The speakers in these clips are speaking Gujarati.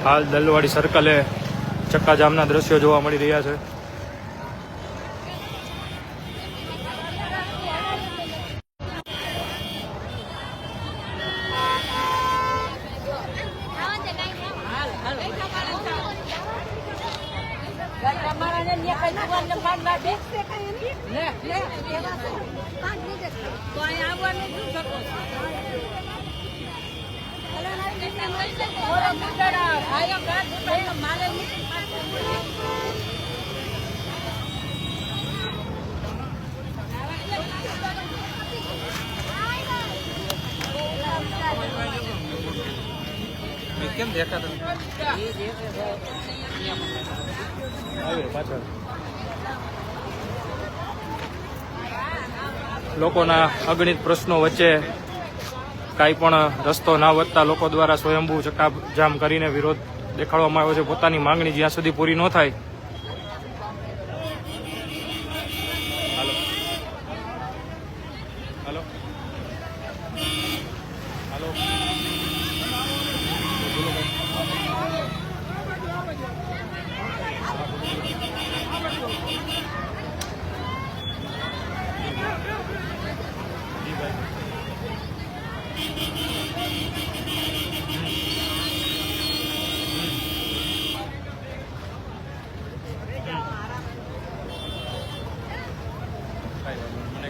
હાલ દલવાડી સર્કલે ચક્કાજામના દ્રશ્યો જોવા મળી રહ્યા છે. કેમ દેખાતો પાછળ લોકોના અગણિત પ્રશ્નો વચ્ચે કાંઈ પણ રસ્તો ના વધતા લોકો દ્વારા સ્વયંભૂ ચક્કાજામ કરીને વિરોધ દેખાડવામાં આવ્યો છે. પોતાની માંગણી જ્યાં સુધી પૂરી ન થાય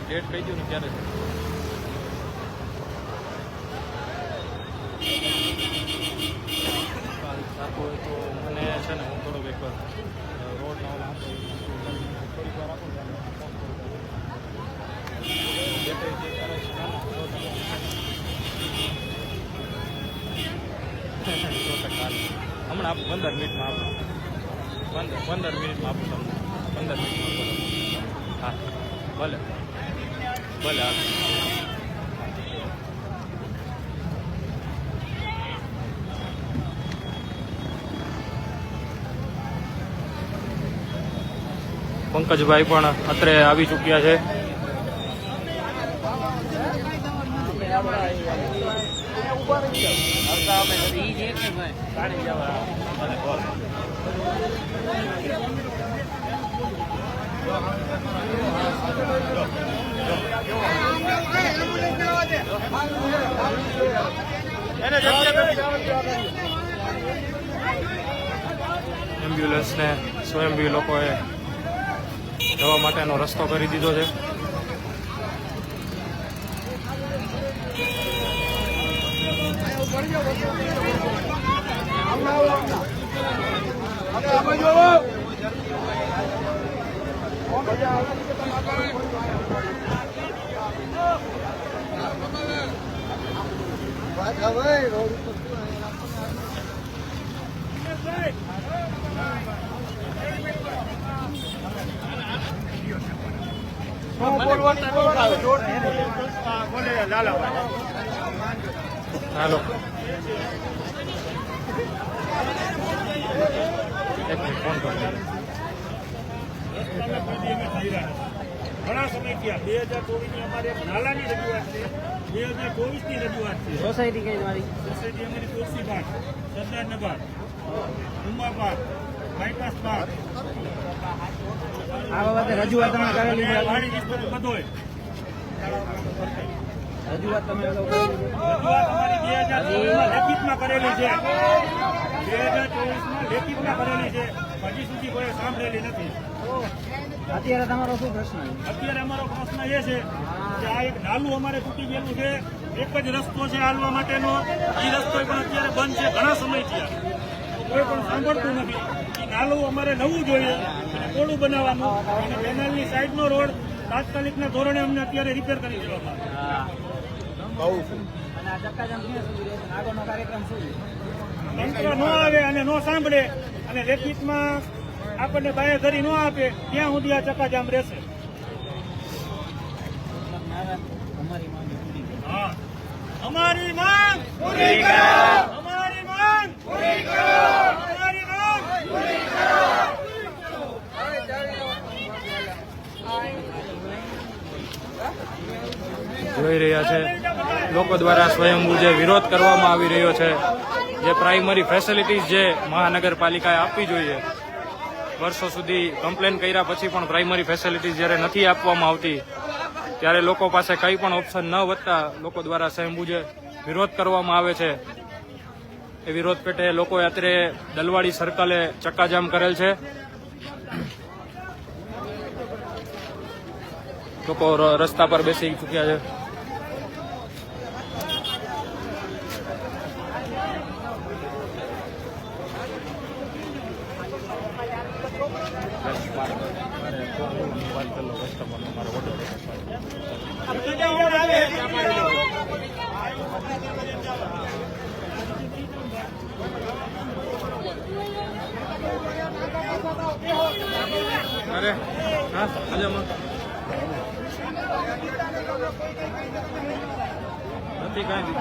ડેટ કહી દઉં ને ક્યારે સારું હોય તો મને છે ને હું થોડોક એક રોડના ઓલા થોડીક વાર આપું હમણાં આપું 15 મિનિટમાં આપું 15 મિનિટમાં આપું તમને 15 મિનિટમાં હા ભલે ભલે પંકજભાઈ પણ અત્રે આવી ચૂક્યા છે. એમ્બ્યુલન્સને સ્વયંભૂ લોકોએ જવા માટેનો રસ્તો કરી દીધો છે. હાલો એક મિનિટ ફોન કરો. ઘણા સમય થયા 2024 અમારે નાલાની રજૂઆત છે, 2024 રજૂઆત છે. સોસાયટી કઈ તમારી? સોસાયટી અમારી તુલસીબાગ, સરદારનગર, ઉમાબાગ, બાયપાસ બાગ. આ બાબતે રજૂઆત તમે કરેલી છે? વાડી વિસ્તાર બધોય રજૂઆત તમે રજૂઆત અમારી 2024 લેખિતમાં કરેલી છે. 2024 લેખિતમાં કરેલી છે. હજી સુધી કોઈ સાંભળેલી નથી. અત્યારે તમારો શું પ્રશ્ન? અત્યારે અમારો પ્રશ્ન એ છે કે આ એક નાલું અમારે તૂટી ગયેલું છે. એક જ રસ્તો છે હાલવા માટેનો, એ રસ્તો પણ અત્યારે બંધ છે. ઘણા સમય થયા કોઈ પણ સાંભળતું નથી. એ નાલું અમારે નવું જોઈએ અને પોળું બનાવવાનું અને કેનાલની સાઈડનો રોડ તાત્કાલિકના ધોરણે અમને અત્યારે રિપેર કરી દેવામાં આવે. અને આ ચક્કાજામ ક્યાં સુધી રહેશે? આગળનો કાર્યક્રમ શું છે? તંત્ર ન આવે અને ન સાંભળે અને લેખિતમાં આપણને બાહેધરી ન આપે ત્યાં સુધી આ ચક્કાજામ રહેશે. હા, અમારી માંગ પૂરી કરો. અમારી માંગ પૂરી કરો. અમારી માંગ પૂરી કરો. જોઈ રહ્યા છે લોકો દ્વારા સ્વયંભૂ જે વિરોધ કરવામાં આવી રહ્યો છે જે પ્રાઇમરી ફેસિલિટીઝ જે મહાનગરપાલિકાએ આપવી જોઈએ, વર્ષો સુધી કમ્પ્લેન કર્યા પછી પણ પ્રાઇમરી ફેસિલિટીઝ જ્યારે નથી આપવામાં આવતી ત્યારે લોકો પાસે કંઈ પણ ઓપ્શન ન વધતા લોકો દ્વારા સ્વયંભૂ જે વિરોધ કરવામાં આવે છે એ વિરોધ પેટે લોકોએ અત્યારે દલવાડી સર્કલે ચક્કાજામ કરેલ છે. લોકો રસ્તા પર બેસી ચૂક્યા છે. અરે હા મજામાં નથી કાંઈ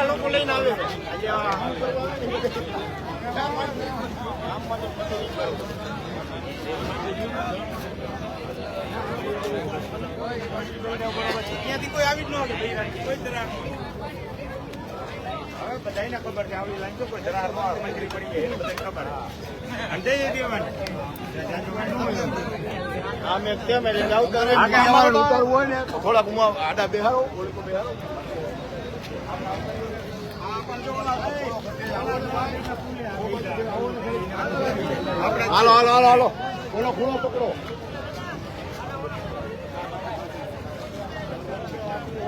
લોકો લઈને આવે ત્યાંથી કોઈ આવી જ ન હોય કોઈ ધરાર હવે બધાને ખબર છે આવી લાઈન તો કોઈ ધરાર મંત્રી પડી ગઈ બધાને ખબર અંતે આમે કેમ એટલે જાવ કરે ઉતારવું હોય ને થોડાક આડા બેહારો બેહારો હાલો હાલો હાલો હાલો ખૂણો પકડો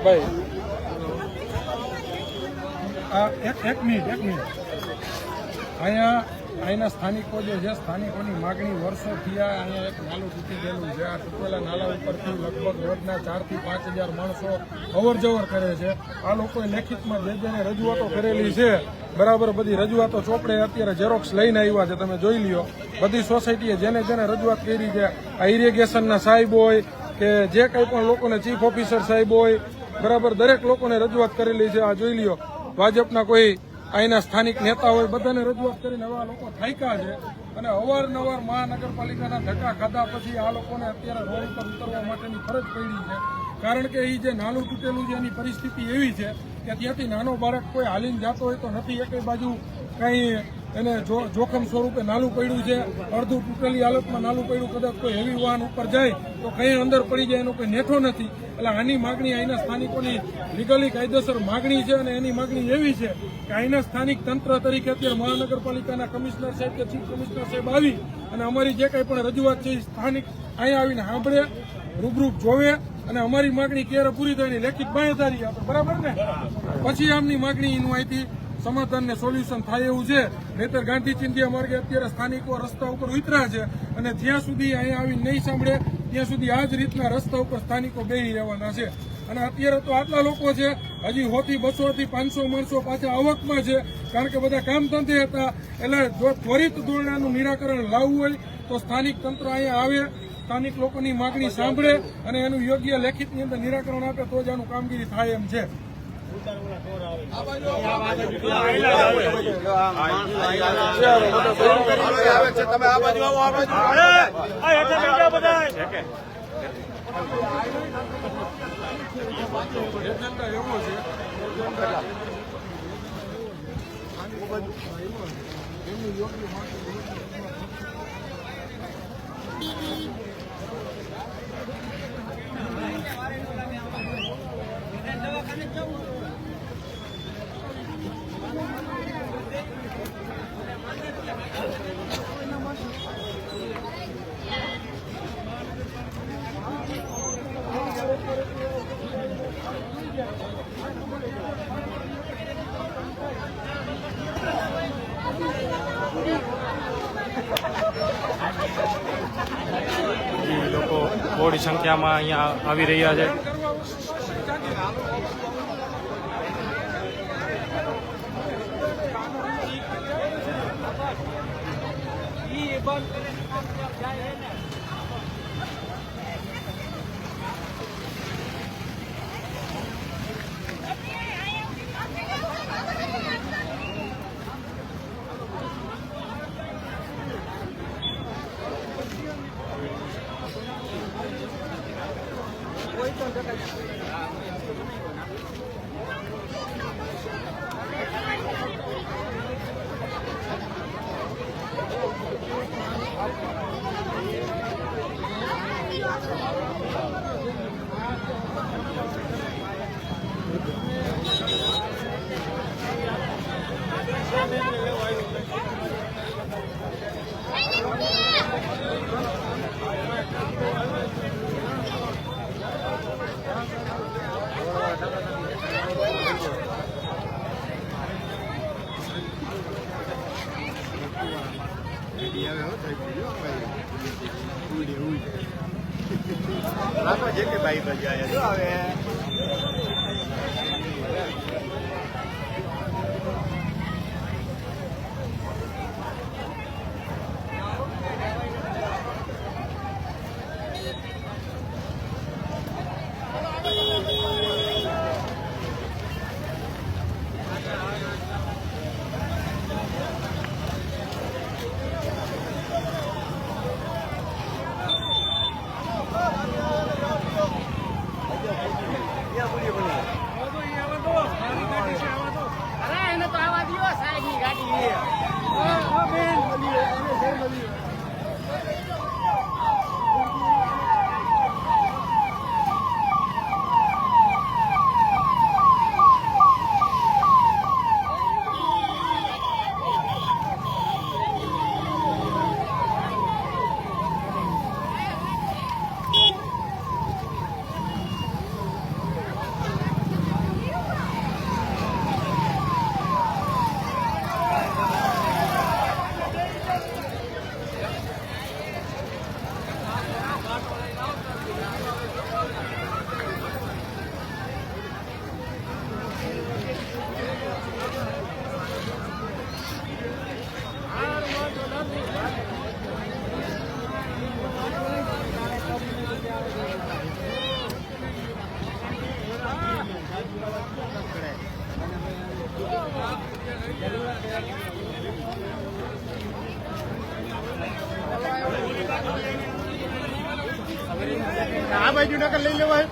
ભાઈ એક મિનિટ અહીંના સ્થાનિકો જે છે સ્થાનિકોની માગણી વર્ષો થયા. અહીંયા એક નાલું તૂટી ગયેલું છે. આ તૂટેલા નાલા ઉપરથી લગભગ રોજના 4 થી 5 હજાર માણસો અવર જવર કરે છે. આ લોકોએ લેખિતમાં જે રજૂઆતો કરેલી છે બરાબર, બધી રજૂઆતો ચોપડે અત્યારે ઝેરોક્સ લઈને આવ્યા છે. તમે જોઈ લ્યો બધી સોસાયટીએ જેને રજૂઆત કરી છે. આ ઇરિગેશનના સાહેબ હોય કે જે કંઈ પણ લોકોને ચીફ ઓફિસર સાહેબ હોય બરાબર, દરેક લોકોને રજૂઆત કરેલી છે. આ જોઈ લ્યો ભાજપના કોઈ અહીંના સ્થાનિક નેતા હોય બધાને રજૂઆત કરીને હવે આ લોકો થાક્યા છે અને અવારનવાર મહાનગરપાલિકાના ધક્કા ખાધા પછી આ લોકોને અત્યારે રોડ પર ઉતરવા માટેની ફરજ પડી છે. કારણ કે એ જે નાનું તૂટેલું છે એની પરિસ્થિતિ એવી છે કે ત્યાંથી નાનો બાળક કોઈ હાલીને જતો હોય તો નથી એકે બાજુ કંઈ એને જોખમ સ્વરૂપે નાલું પડ્યું છે. અડધું તૂટેલી હાલતમાં નાલું પડ્યું, કદાચ કોઈ હેવી વાહન ઉપર જાય તો કઈ અંદર પડી જાય એનો કોઈ નેઠો નથી. એટલે આની માગણી અહીંના સ્થાનિકોની લીગલી કાયદેસર માગણી છે અને એની માગણી એવી છે કે અહીંના સ્થાનિક તંત્ર તરીકે અત્યારે મહાનગરપાલિકાના કમિશનર સાહેબ કે ચીફ કમિશનર સાહેબ આવી અને અમારી જે કંઈ પણ રજૂઆત છે એ સ્થાનિક અહીંયા આવીને સાંભળે, રૂબરૂ જોવે અને અમારી માગણી ક્યારે પૂરી થાય લેખિત બાંયધારી આપે બરાબર ને, પછી આમની માગણી એનું અહીંથી સમાધાન ને સોલ્યુશન થાય એવું છે. નહીતર ગાંધી ચિંધ્યા માર્ગે અત્યારે સ્થાનિકો રસ્તા ઉપર ઉતર્યા છે અને જ્યાં સુધી અહીંયા આવી નહીં સાંભળે ત્યાં સુધી આ જ રીતના રસ્તા ઉપર સ્થાનિકો બેહી રહેવાના છે. અને અત્યારે તો આટલા લોકો છે, હજી 100 થી 200 થી 500 માણસો પાછા આવકમાં છે. કારણ કે બધા કામ ધંધે હતા. એટલે જો ત્વરિત ધોરણાનું નિરાકરણ લાવવું હોય તો સ્થાનિક તંત્ર અહીંયા આવે, સ્થાનિક લોકોની માગણી સાંભળે અને એનું યોગ્ય લેખિતની અંદર નિરાકરણ આપે તો જ આનું કામગીરી થાય એમ છે. તમે આ બાજુ આવો, આ બાજુ લોકો મોટી સંખ્યામાં અહીંયા આવી રહ્યા છે. એને તો આવા દો સાહેબની ગાડી આ બાજુ નકર લઈ લેવાય.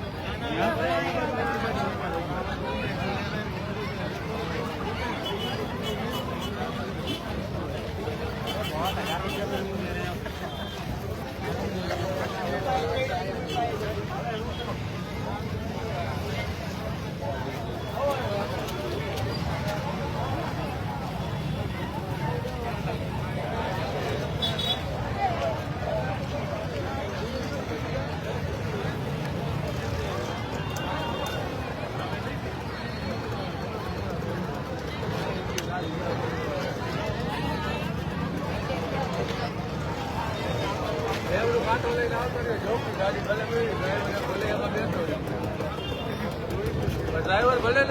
ડ્રાઈવર ભલે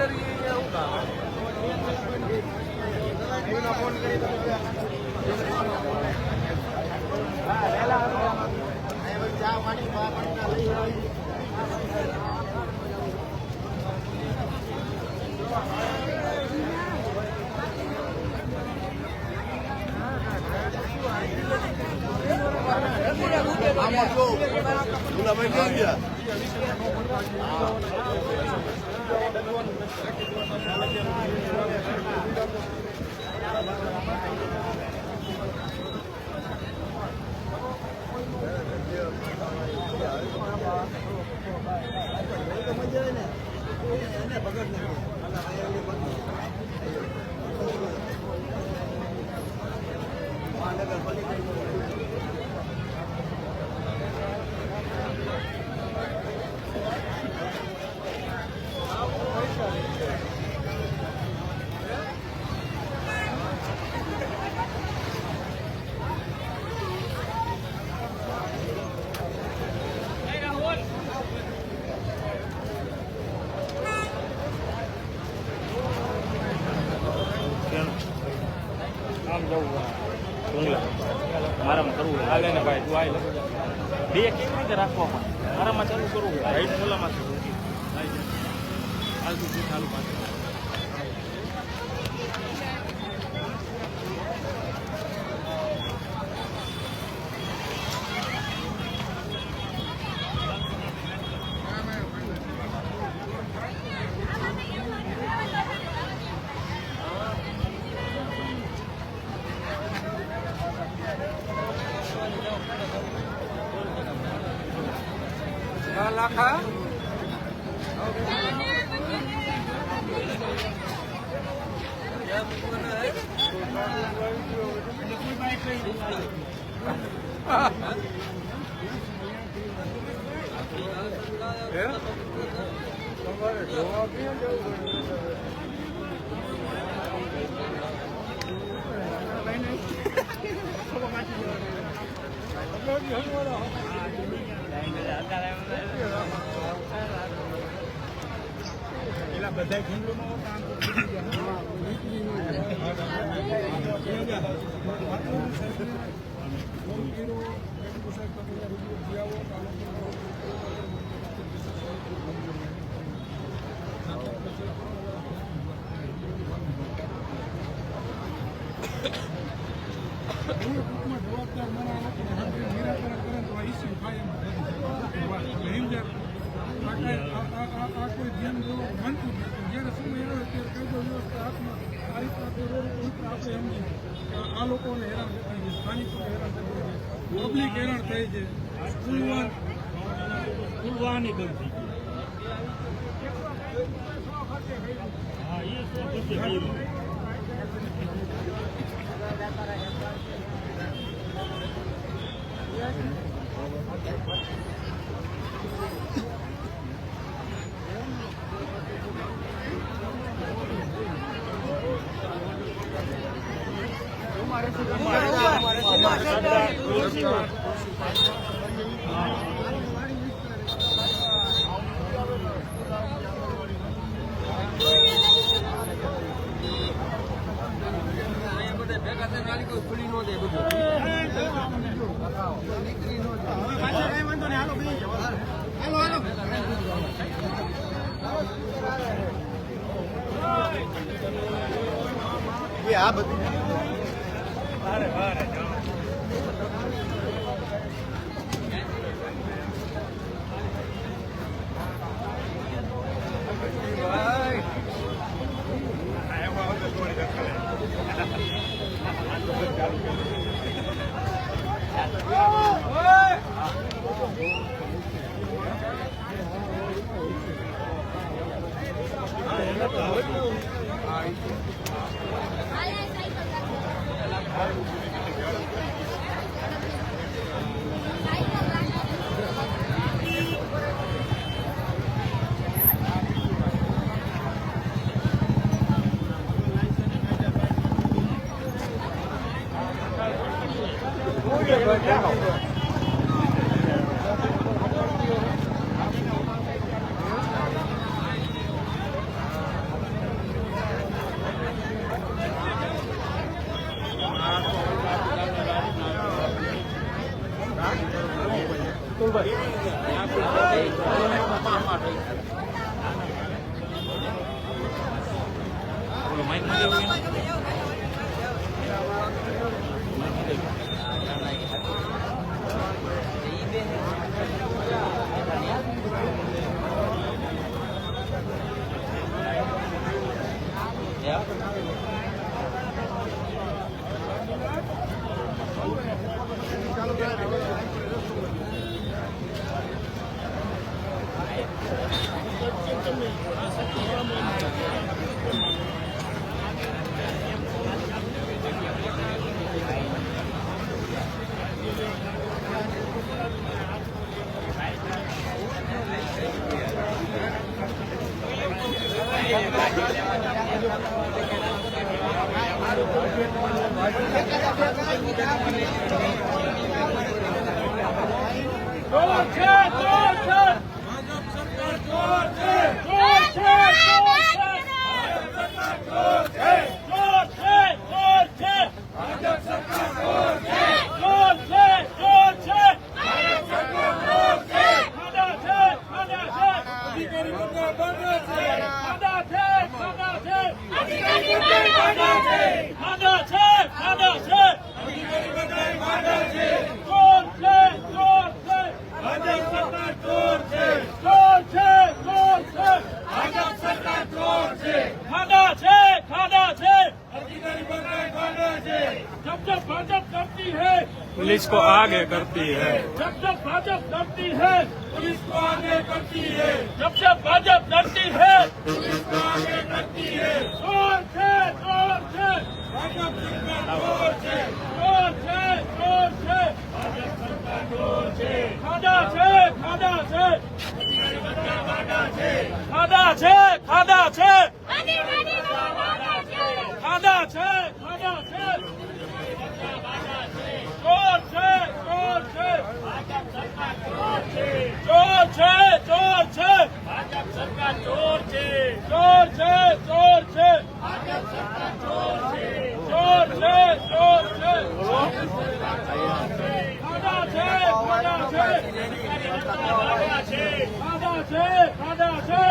મારામાં કરવું હોય હાલે ને ભાઈ તું આવી બે કેવી રીતે રાખવા પણ મારામાં ચાલુ કરવું હોય રાઈટ મોલામાં ચાલુ પાસે લાખા તમારે જોવા ક્યાં જવું આ લોકોને હેરાન થાય છે, સ્થાનિકોને હેરાન થાય છે, પબ્લિક હેરાન થાય છે, સ્કૂલ વાહની બંધ થઈ ગઈ. હા, એ શું કરશે ભાઈ? આ બધું पुलिस को आगे करती है, जब जब भाजपा करती है पुलिस को आगे करती है, जब जब भाजपा करती है पुलिस को आगे करती है। जोर से भाजपा सरकार जोर से भाजपा सरकार जोर से खादा से खादा से खादा से खादा से खादा से खादा से जोर से ચોર છે, ચોર છે. ભાજપ સરકાર ચોર છે. ચોર છે, ચોર છે. ભાજપ સરકાર ચોર છે. ચોર છે, ચોર છે. ખાડા છે, ખાડા છે. ખાડા છે, ખાડા છે.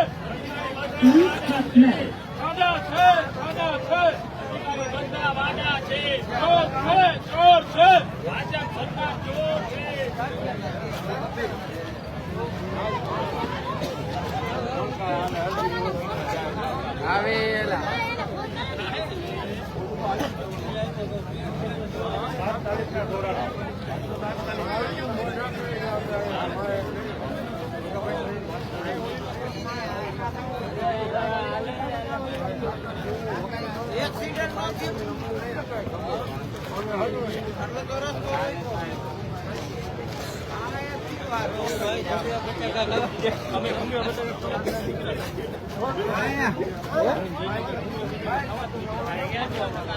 ખાડા છે, ખાડા છે. બધા વાડા છે. ચોર છે, ચોર છે. ભાજપ સરકાર ચોર છે.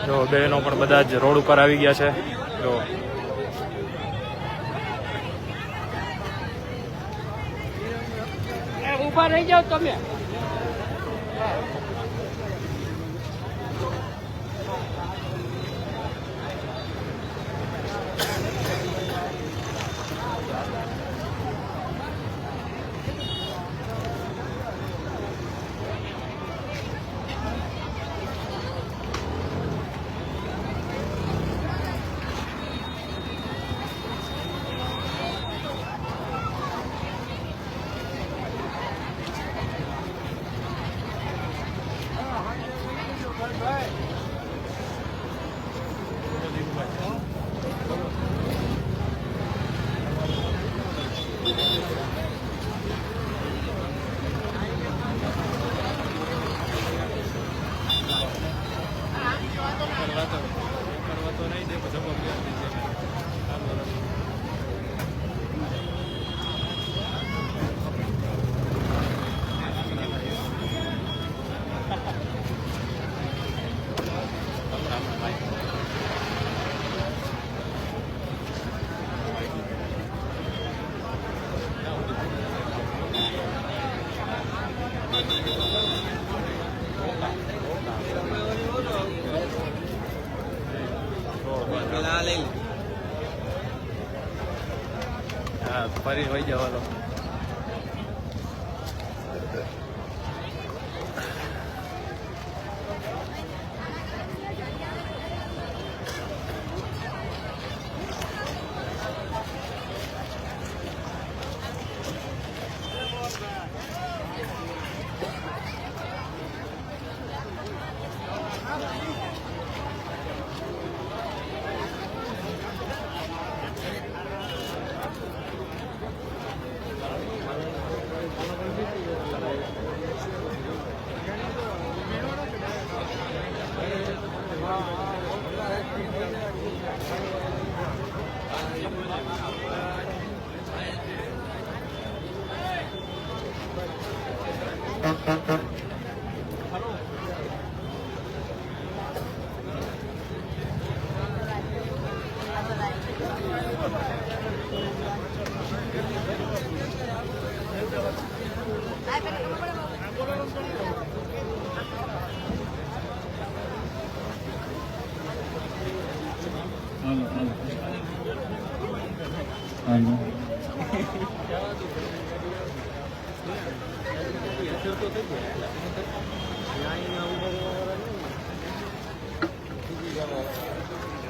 જો બહેનો પણ બધા જ રોડ ઉપર આવી ગયા છે. જો ઉભા રહી જાઓ તમે. હા ફરી વહી જવાનો.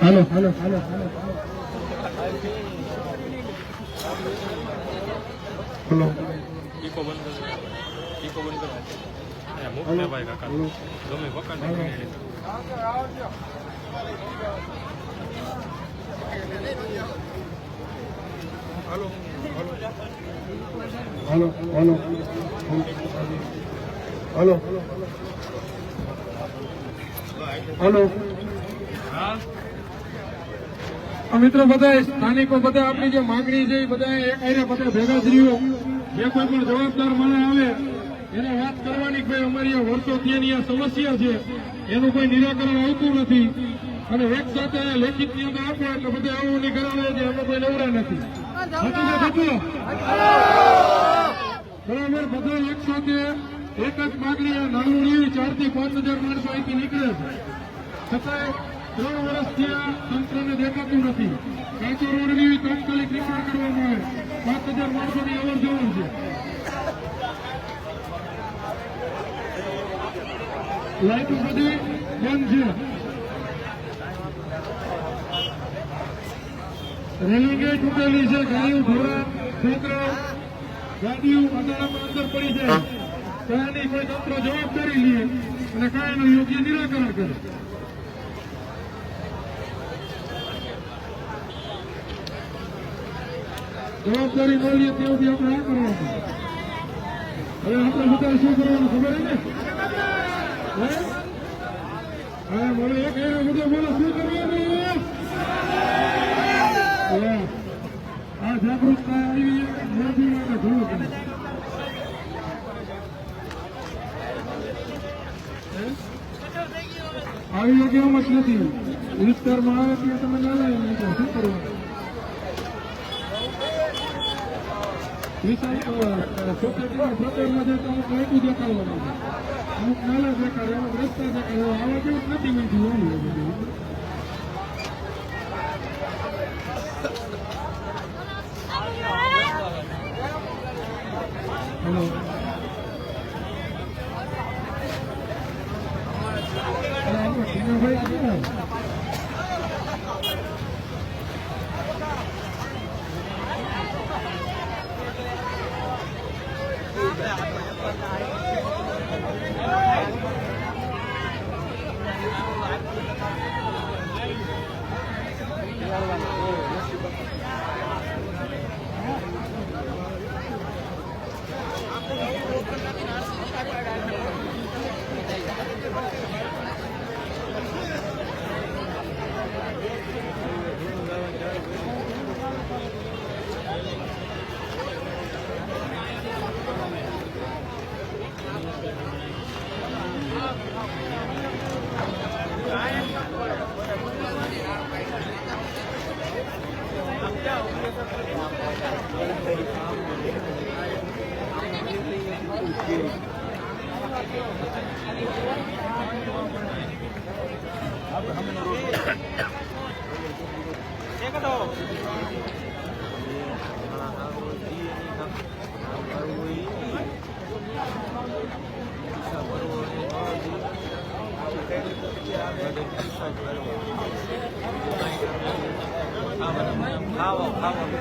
હાલો હાલો હાલો હાલો હાલો ઈકો બંધ કરો. ઈકો બંધ કરો. મૂક ને ભાઈ કાકા. ગમે વખત હાલો હાલો હાલો હાલો હાલો. મિત્રો બધા સ્થાનિકો બધા આપણી જે માગણી છે એ બધા એક આઈને બધા ભેગા થયો. જે કોઈ પણ જવાબદાર માણસ આવે એને વાત કરવાની કે ભાઈ અમારી આ વર્ષોથી એની આ સમસ્યા છે, એનું કોઈ નિરાકરણ આવતું નથી. અને એક સાથે લેખિતની અંદર આપો એટલે બધા એવું નહીં કરાવે કે અમે કોઈ નવરા નથી. સાચું? બરાબર, બધા એક સાથે એક જ માગણી નાનું નહીં 4 થી 5 હજાર માણસો અહીંથી નીકળે છે, છતાંય 3 વર્ષથી આ તંત્રને દેખાતું નથી. કાચો રોડની તાત્કાલિક રિપેર કરવામાં આવે, 5 હજાર માણસોની અવર જવર છે. લાઈટો બધી બંધ છે, રેલિંગે તૂટેલી છે, ગાડીઓ ઘોડા છોકરા ગાડીઓ અંધારામાં અંદર પડી જાય. કાંઈની કોઈ તંત્ર જવાબદારી લે અને કાંઈનું યોગ્ય નિરાકરણ કરે. જવાબદારી ન લે તેઓથી આપણે આ કરવાનું. હવે આપણે બધા શું કરવાનું ખબર ને? હા, મને એક બધા બોલો શું કરવાનું? આ જાગૃતતા આવી મોદી માટે ઘણું કરે. આવી યોગ્ય જ નથી. વિસ્તારમાં આવે ત્યાં તમે ના લાવે શું કરવાનું? સોસાયટીના પ્રચારમાં જાય તો અમુક લાઈટું દેખાડવાનું, અમુક નાલા દેખાડે, અમુક રસ્તા દેખાડે. આવા જેવું નથી બનતું. હેલો, ભાઈ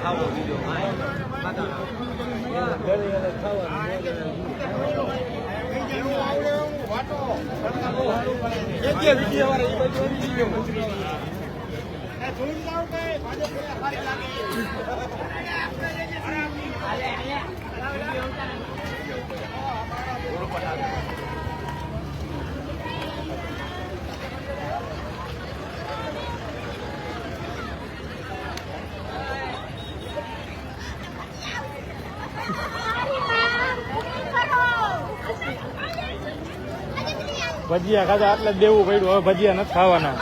ખાવો બીજો ભજીયા ખાધા એટલે જ દેવું પડ્યું. હવે ભજીયા નથી ખાવાના.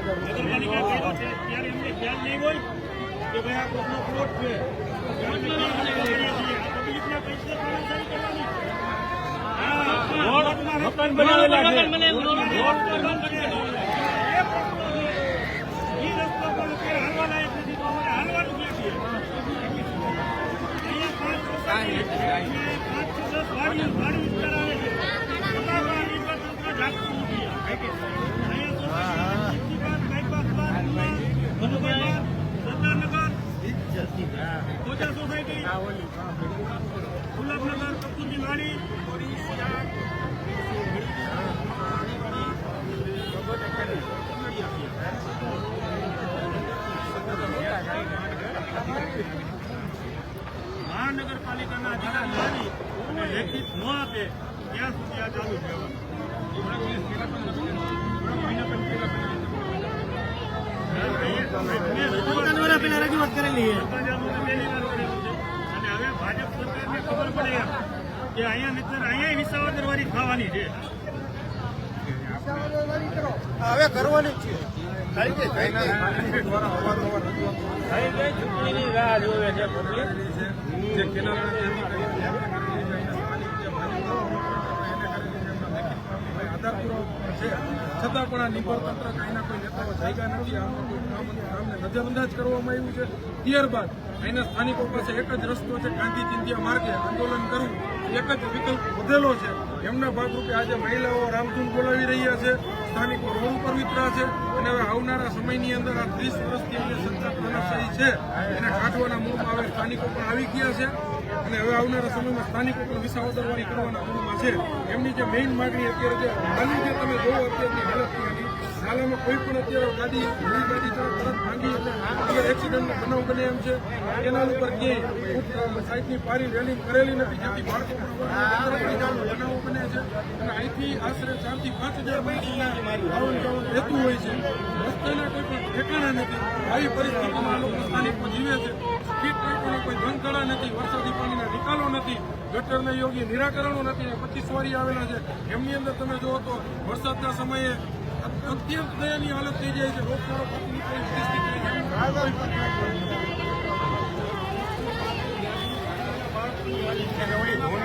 નગરપાલિકાએ કર્યો છે ત્યારે એમને ખ્યાલ નહીં હોય કે ભાઈ આ કોકનો પ્લોટ છે પબ્લિકના પૈસે કારણસારી કરવાની. મકાન બનાવેલા છે. એ રસ્તો પણ અત્યારે હાલવા લાયક નથી તો અમારે હાલવાનું ક્યાં છે? અહીંયા 5 થી 10 વાડી વિસ્તાર આવે છે. છતાં પણ નિર્વાચન જાગતું નથી. કોચા સોસાયટી, ગુલાબનગર, કપૂરની વાડી, મહાનગરપાલિકાના અધિકારી અને લેખિત ન આપે ત્યાં સુધી આ ચાલુ રહેવાનું. રજૂઆત કરેલી છે અને હવે ભાજપ સરકારને ખબર પડે કે અહીંયા વિસાવદર વાળી ખાવાની છે. હવે કરવાની જ છે. ચૂંટણીની રાહ જોવે છે પબ્લિક. જે કેનાલના આધાર પુરાવો છે છતાં પણ આ નિબળતંત્ર કાંઈના કોઈ નેતાઓ જાગ્યા નથી. આમાં કોઈ કામને નજરઅંદાજ કરવામાં આવ્યું છે. ત્યારબાદ અહીંના સ્થાનિકો પાસે એક જ રસ્તો છે, ગાંધી ચિંધ્યા માર્ગે આંદોલન કરવું એક જ વિકલ્પ વધેલો છે. એમના ભાગરૂપે આજે મહિલાઓ રામધૂન બોલાવી રહ્યા છે, સ્થાનિકો રોડ ઉપર વિતરા છે અને હવે આવનારા સમયની અંદર આ 30 વર્ષથી જે સંસદ પ્રજાશાહી છે એને કાઢવાના મૂળમાં હવે સ્થાનિકો પણ આવી ગયા છે અને હવે આવનારા સમયમાં સ્થાનિકો પણ વિસાવદરવાળી કરવાના મૂળમાં છે. એમની જે મેઇન માગણી અત્યારે જે હાલની જે તમે જોવો અત્યારની હાલતની હતી, હાલમાં કોઈ પણ અત્યારે ગાડી તરત ભાંગી એટલે એક્સિડન્ટનો બનાવ બને એમ છે. કેનાલ ઉપર ક્યાંય સાઈડની પારી રેલિંગ કરેલી નથી, જેથી બાળકો બનાવો બને છે અને અહીંથી આશરે 4 થી 5,000 માણસોના આવન જાવન રહેતું હોય છે. રસ્તાના કોઈ પણ ઠેકાણા નથી. આવી પરિસ્થિતિમાં લોકો સ્થાનિકો જીવે છે. સ્ટ્રીટ લાઇટોના કોઈ ધનકળા નથી, વરસાદી પાણીના નિકાલો નથી, ગટરના યોગ્ય નિરાકરણો નથી. 25 વારી આવેલા છે, એમની અંદર તમે જુઓ તો વરસાદના સમયે અત્યંત દયનીય હાલત થઈ જાય છે. રોગચાળો પાકની પરિસ્થિતિ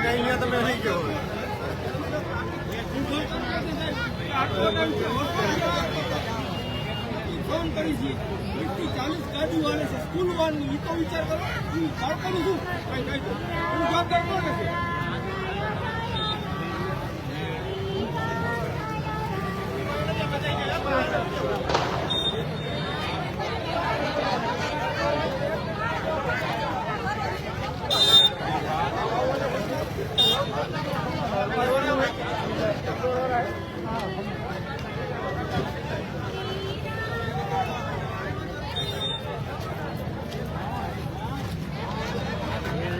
અહીંયા તમે લઈ જાઓ. ફોન કરી છે 40 ગાડી વાળે છે, સ્કૂલ વાળની એ તો વિચાર કરો. બાળકોનું શું કઈ જવાબદાર કોણ નથી?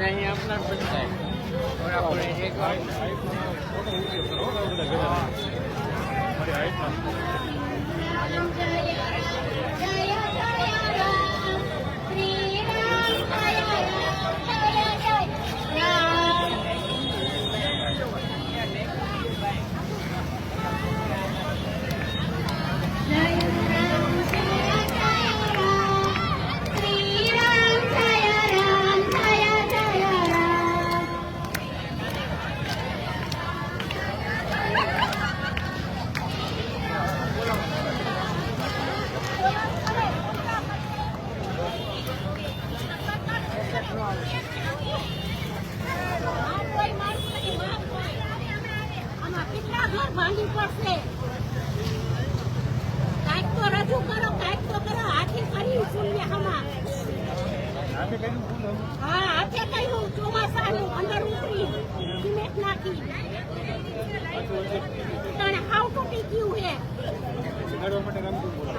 नहीं अपना बनता है और अपने एक बार ભાંગી પડશે. કાંઈક તો રજૂ કરો, કાંઈક તો કરો. હાથે કરી સુનિયામાં. હા, હાથે કર્યું ચોમાસાનું અંદર ઉતરી સિમેન્ટ નાખી તને હાવ તૂટી ગયું હે.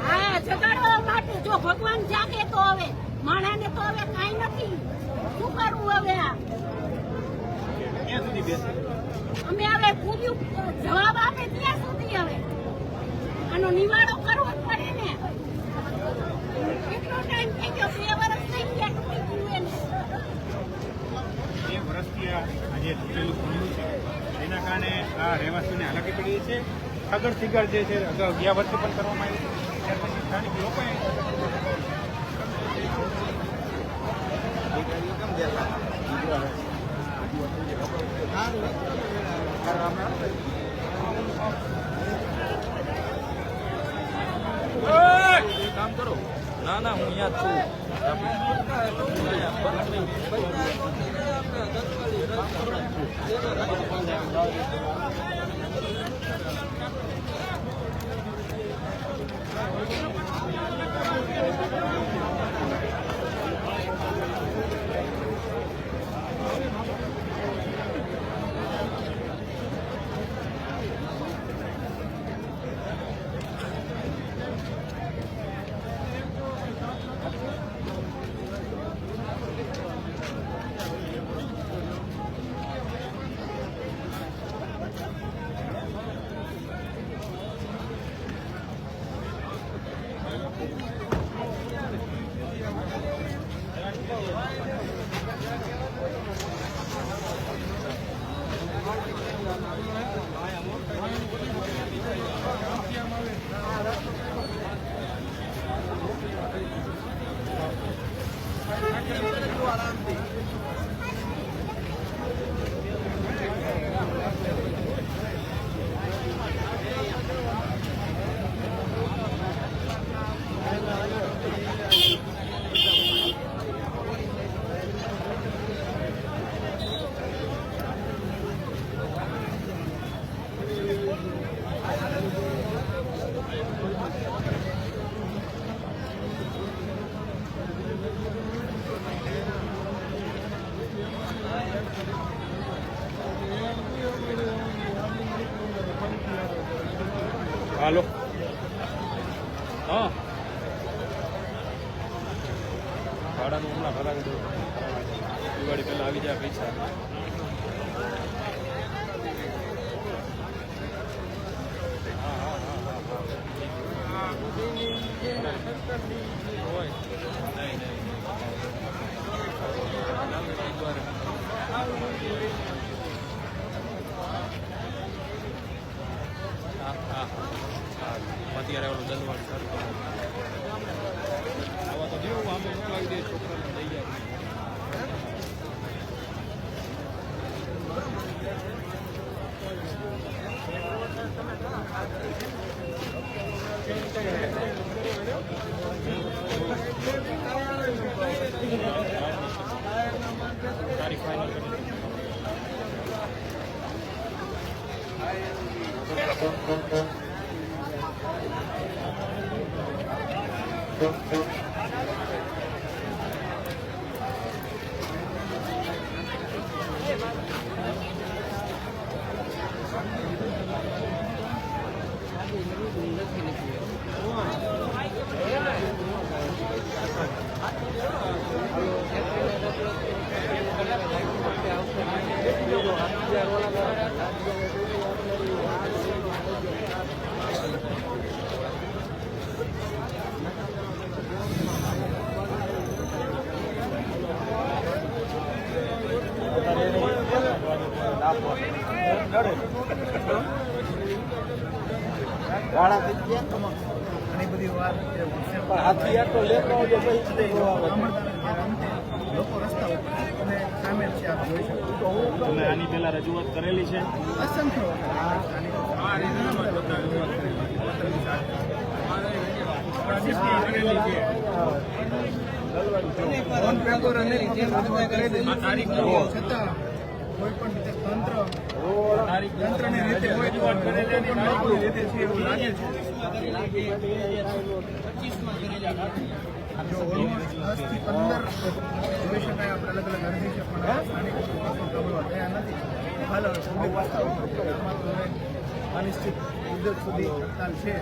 હા, જગાડવા માટે જો ભગવાન જાગે તો હવે માણાને તો હવે કાંઈ નથી. શું કરવું હવે? આ અમે હવે પૂર્યું જવાબ આપે ત્યાં સુધી હવે આનો નિવાડો કરવો જ પડે ને. કેટલો ટાઈમ થઈ ગયો? 2 વર્ષ થઈ ગયા તૂટી ગયું એને. 2 વર્ષથી આજે તૂટેલું ખુલ્લું છે, એના કારણે આ રહેવાસીઓને હાલાકી પડી છે. આગળ સિગર જે છે અગાઉ ગયા વર્ષે પણ કરવામાં આવ્યું છે. સ્થાનિક લોકોએ કામ કરો. ના ના, હું અહીંયા હાલો. હા, ભાડાનું હમણાં ભરાવી દઉં. દિવાળી પહેલા આવી જાય પૈસા. અત્યારે ઓલું દલવાડ સરતો આવા તો જેવું આમે મોકલાવી દે છોકરાને દઈ જાય. તારીખ ફાઇનલ કરી તમે આની પહેલા રજૂઆત કરેલી છે? કોઈ પણ રીતે તંત્રની રીતે કોઈ રજૂઆત કરેલી પણ લોકોની રીતે છે એવું લાગે છે. જો ઓલમોસ્ટ 10 થી 15 જોઈ શકાય આપણે અલગ અલગ અરજી છે પણ સ્થાનિક લોકો થયા નથી. હાલ હવે public વાસ્તવ આમાં તો હવે અનિશ્ચિત મુદત સુધી હડતાલ છે.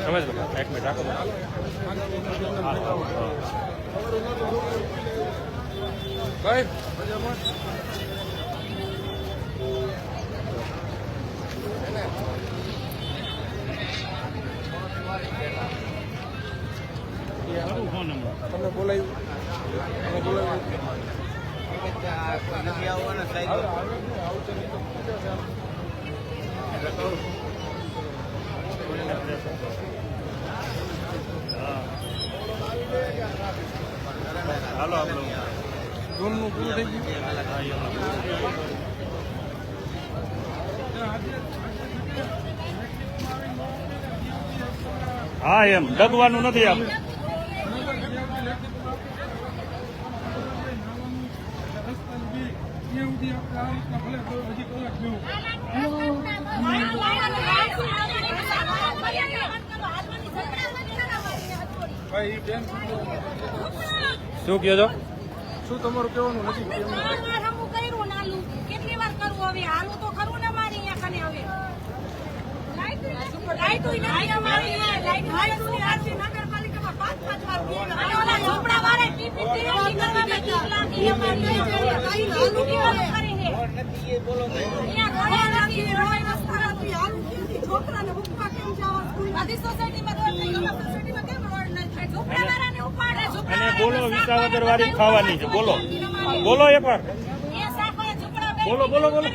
રમેશભાઈ એક મિનિટ રાખો. ભાઈ તમને બોલાવ્યું નથી આવવાના સાહેબ હાલો આપણું જૂનનું પૂરું થઈ ગયું. હા એમ દગવાનું નથી આમ ભાઈ બેન શું કહો છો? શું તમારું કહેવાનું નથી? કેટલી વાર કરવું હવે હાલું તો ખરું ને મારી અહીંયા કને હવે લાઈટો નથી અમારી લાઈટો નગરપાલિકામાં 5-5 વાર ઝોપડા વાળા ટીપી કરવા નથી અમારી હાલું કેવા કરીને અહીંયા ઘરે નથી રોય રસ્તા નથી હાલું કેવી છોકરાને ઉપવા કેમ જવા સ્કૂલ આધી સોસાયટીમાં રોડ નહીં સોસાયટીમાં કેમ રોડ નહીં થાય ઝોપડા વાળાને ઉપાડે અને બોલો વિસાવદર વાળી ખાવાની છે બોલો બોલો એકવાર બોલો બોલો બોલો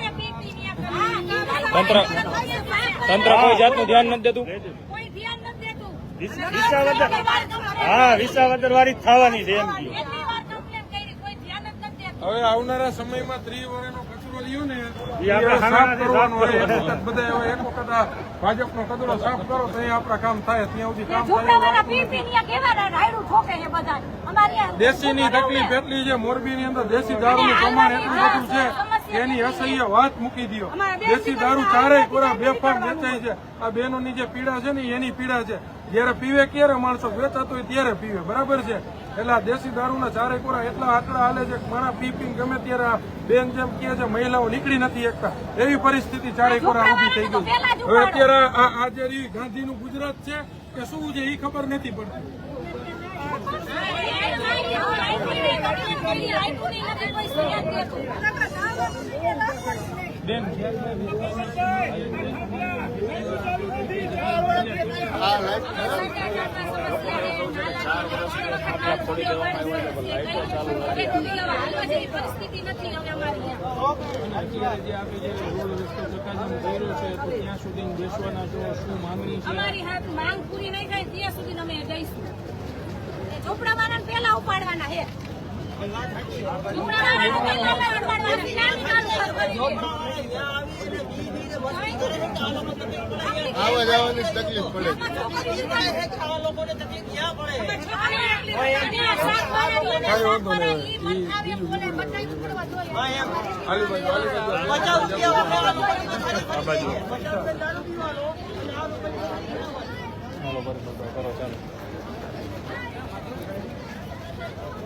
તંત્ર કોઈ જાતનું ધ્યાન નથી દેતું. વિસાવદર હા વિસાવદર વાળી ખાવાની છે એમ કહ્યું. હવે આવનારા સમયમાં 30 વર્ષનો કચરો લ્યો ને એ આપણે સાફ ખાવાના કરવાનો સાફ હોય. કરવાનો. બધા હવે એક વખત આ ભાજપનો કચરો સાફ કરો તો એ આપણા કામ થાય. ત્યાં સુધી કામ ઝોપડા વાળા થાય. પી કેવા રાયડું ઠોકે છે બધા અમારી દેશીની તકલીફ એટલી છે. મોરબીની અંદર દેશી દારૂનું પ્રમાણ એટલું બધું છે કે એની અસહ્ય વાત મૂકી દો. દેશી દારૂ ચારેય કોરા બેફામ વેચાય છે. આ બહેનોની જે પીડા છે ને એની પીડા છે. જયારે પીવે ક્યારે માણસો વેચાતો હોય ત્યારે પીવે, બરાબર છે. એટલે આ દેશી દારૂના ચારે કોરા એટલા આટલા હાલે છે કે માણા પી ગમે ત્યારે આ બેન જેમ કહે છે મહિલાઓ નીકળી નથી શકતા એવી પરિસ્થિતિ ચારે કોરા ઊભી થઈ ગઈ. હવે અત્યારે આ જે ગાંધીનું ગુજરાત છે કે શું છે એ ખબર નથી પડતી. બેન પરિસ્થિતિ નથી હવે અમારી અમારી હાથ માંગ પૂરી નહીં થાય ત્યાં સુધી અમે જઈશું. ઝોપડા વાળાને પેલા ઉપાડવાના હે આવવા જવાની તકલીફ પડે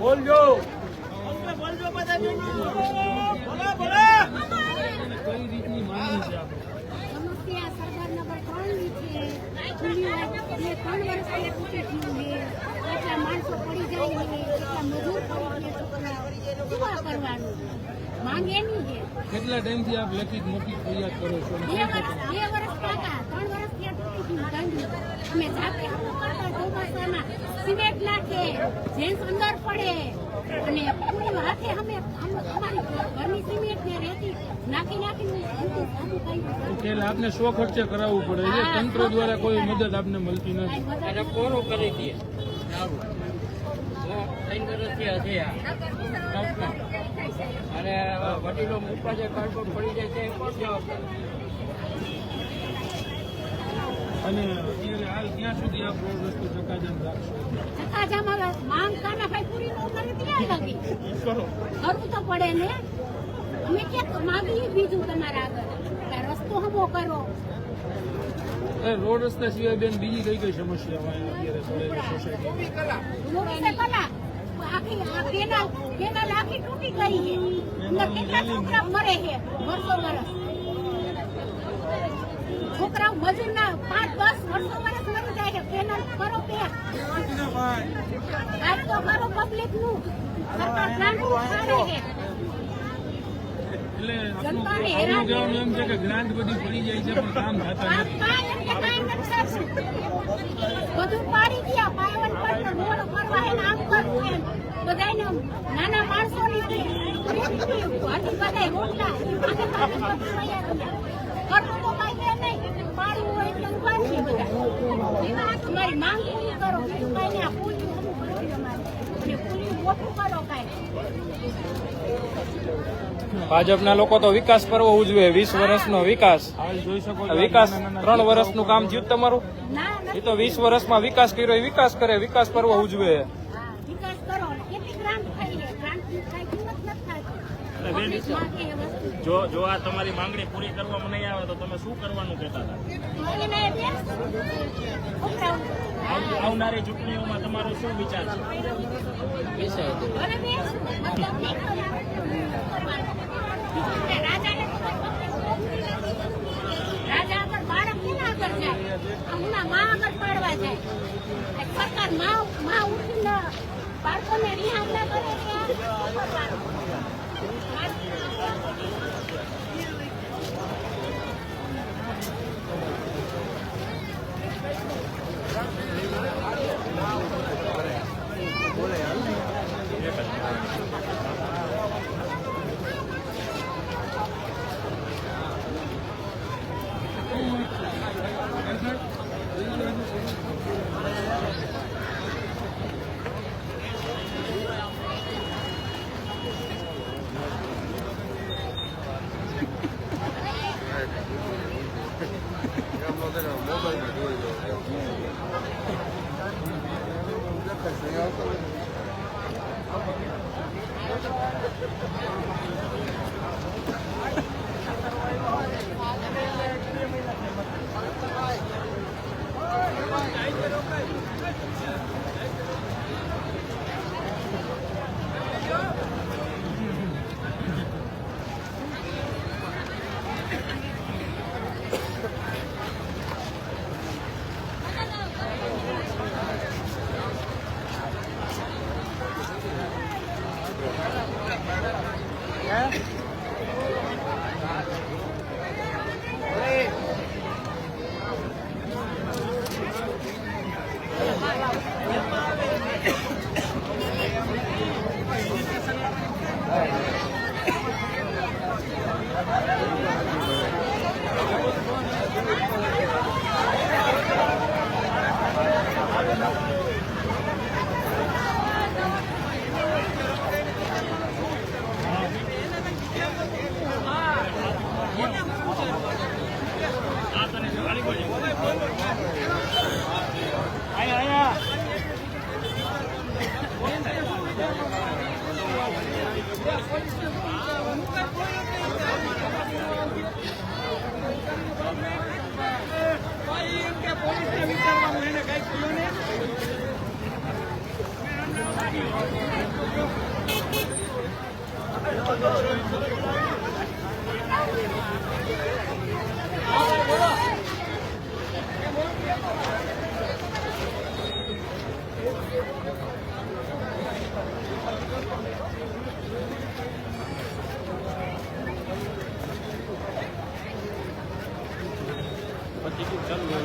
બોલજો સમસ્યા સરદારનગર 3 ની છે. 3 વર્ષથી તૂટેલું છે. એટલા માણસો પડી જાય છે, એટલા મજૂર પડી ગયા છોકરા. શું કરવાનું? માંગ એની છે. કેટલા ટાઈમથી આપ લેખિત મોટી ફરિયાદ કરો છો? 2 વર્ષ કાકા 3 વર્ષથી આ તૂટી ગયું ગાંધી. અમે જાતે કરતા ચોમાસામાં સિમેન્ટ નાખે જેન્ટ્સ અંદર પડે અને પૂરી હાથે અમે અમારી ઘરની સિમેન્ટ ને રેતી નાખી નાખીને સાદું ખાઈ એટલે આપને 100 ખર્ચે કરાવવું પડે છે. તંત્ર દ્વારા કોઈ મદદ આપને મળતી નથી. અને પૂરું કરી દે સારું 3 વર્ષથી હશે આ ટપમાં. અને વડીલો મૂકવા જે કાર્ડ પડી જાય છે એ કોણ જવાબદાર? અને અત્યારે હાલ ક્યાં સુધી આ રોડ રસ્તો ચકાજામ રાખશો? ચકાજામાં માંગ કાનાભાઈ પૂરી નો કરે ત્યાં લાગી કરવું તો પડે ને. અમે ક્યાંક માગીએ બીજું તમારા આગળ કે રસ્તો હમો કરો. એ રોડ રસ્તા સિવાય બેન બીજી કઈ સમસ્યાઓ અત્યારે પડેલી સોસાયટી? રોડ કલા આખી આ કેનાલ આખી તૂટી ગઈ છે. અંદર કેટલા છોકરા મરે છે વર્ષો વર્ષ. છોકરાઓ મજૂરના 5-10 વર્ષો વર્ષ મરી જાય છે. કેનાલ કરો તે આજ તો કરો પબ્લિક નું સરકાર ગ્રાન્ટ ખાડે છે. એટલે આપનું કહેવાનું એમ છે કે ગ્રાન્ટ બધી પડી જાય છે પણ કામ થતા નથી. બધું પાડી ગયા પાયવન પર રોડ કરવા એને આમ કરવું એમ બધાને નાના માણસો ની બધા રોટલા કરવું તો કઈ નહીં પાડવું હોય એટલે ઉભા છે બધા. તમારી માંગ પૂરી કરો કઈ ને આ પૂછ્યું અને પૂરી મોટું કરો કઈ. ભાજપના લોકો તો વિકાસ પર્વ ઉજવે 20 વર્ષનો વિકાસ. હાલ જોઈ શકો છો વિકાસ 3 વર્ષનું કામ થયું તમારું. ના એ તો 20 વર્ષમાં વિકાસ કર્યો. એ વિકાસ કરે, વિકાસ પર્વ ઉજવે. વિકાસ કરો કેટલી ગ્રાન્ટ થઈ છે. ગ્રાન્ટ કઈ કિંમત નથી થતી. જો આ તમારી માંગણી પૂરી કરવામાં નહીં આવે તો તમે શું કરવાનું કહેતા હતા? આવનારી ચૂંટણીઓમાં તમારો શું વિચાર છે? રાજા આગળ બાળક કેના આગળ જાય? હમણાં માં આગળ પાડવા જાય. સરકાર માં ઉઠીને બાળકોને રિહાબ ના કરે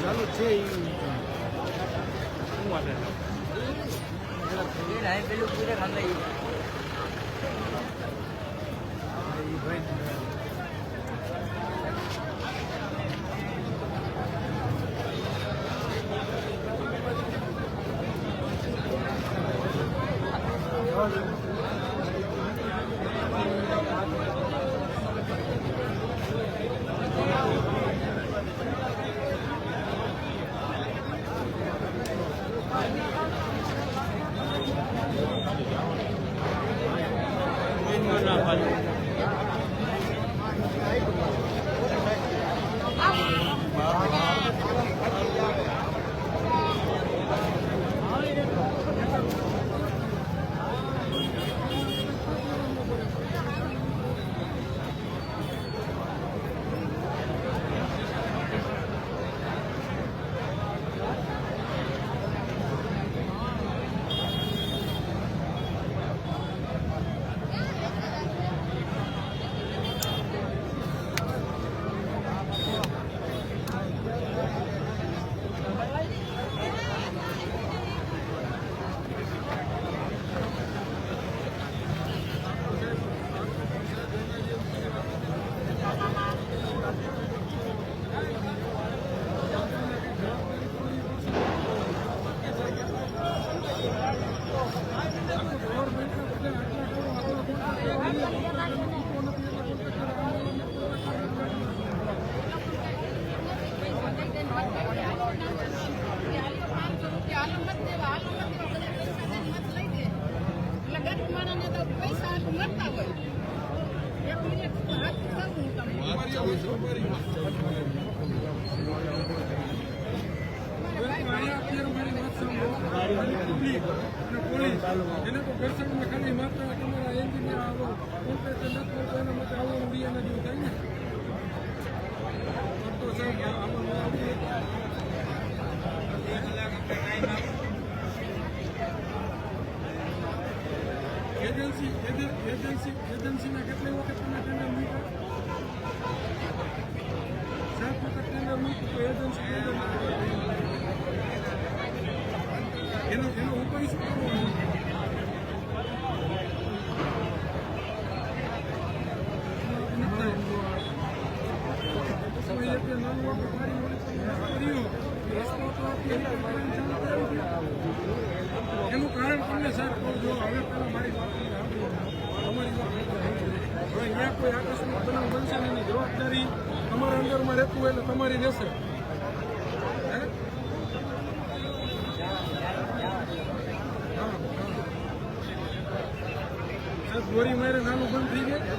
ચાલુ છે શું વાત છે? પેલું પૂરે ખાંદાઈ એને તો ઘર્ષણમાં ખાલી માત્ર તમારા એન્જિનિયર આવો કોન્ટ્રાક્ટર નથી કરતો એના માટે આવો ઉડિયાના જેવું થાય ને તો સાહેબ આમાં એજન્સીના કેટલી વખત તમે ટેન્ડર મૂક્યા સાત વખત ટેન્ડર મૂક્યું તો એજન્સી એનો ઉપાય શું કરવો એનું કારણ તમને સાહેબ કહું જો હવે પહેલાં મારી વાત અમારી વાત હવે અહીંયા કોઈ આકસ્મિક બનાવ બનશે ને એની જવાબદારી તમારા અંદરમાં રહેતું હોય એટલે તમારી રહેશે ગોરી મારે નાનું બંધ થઈ જાય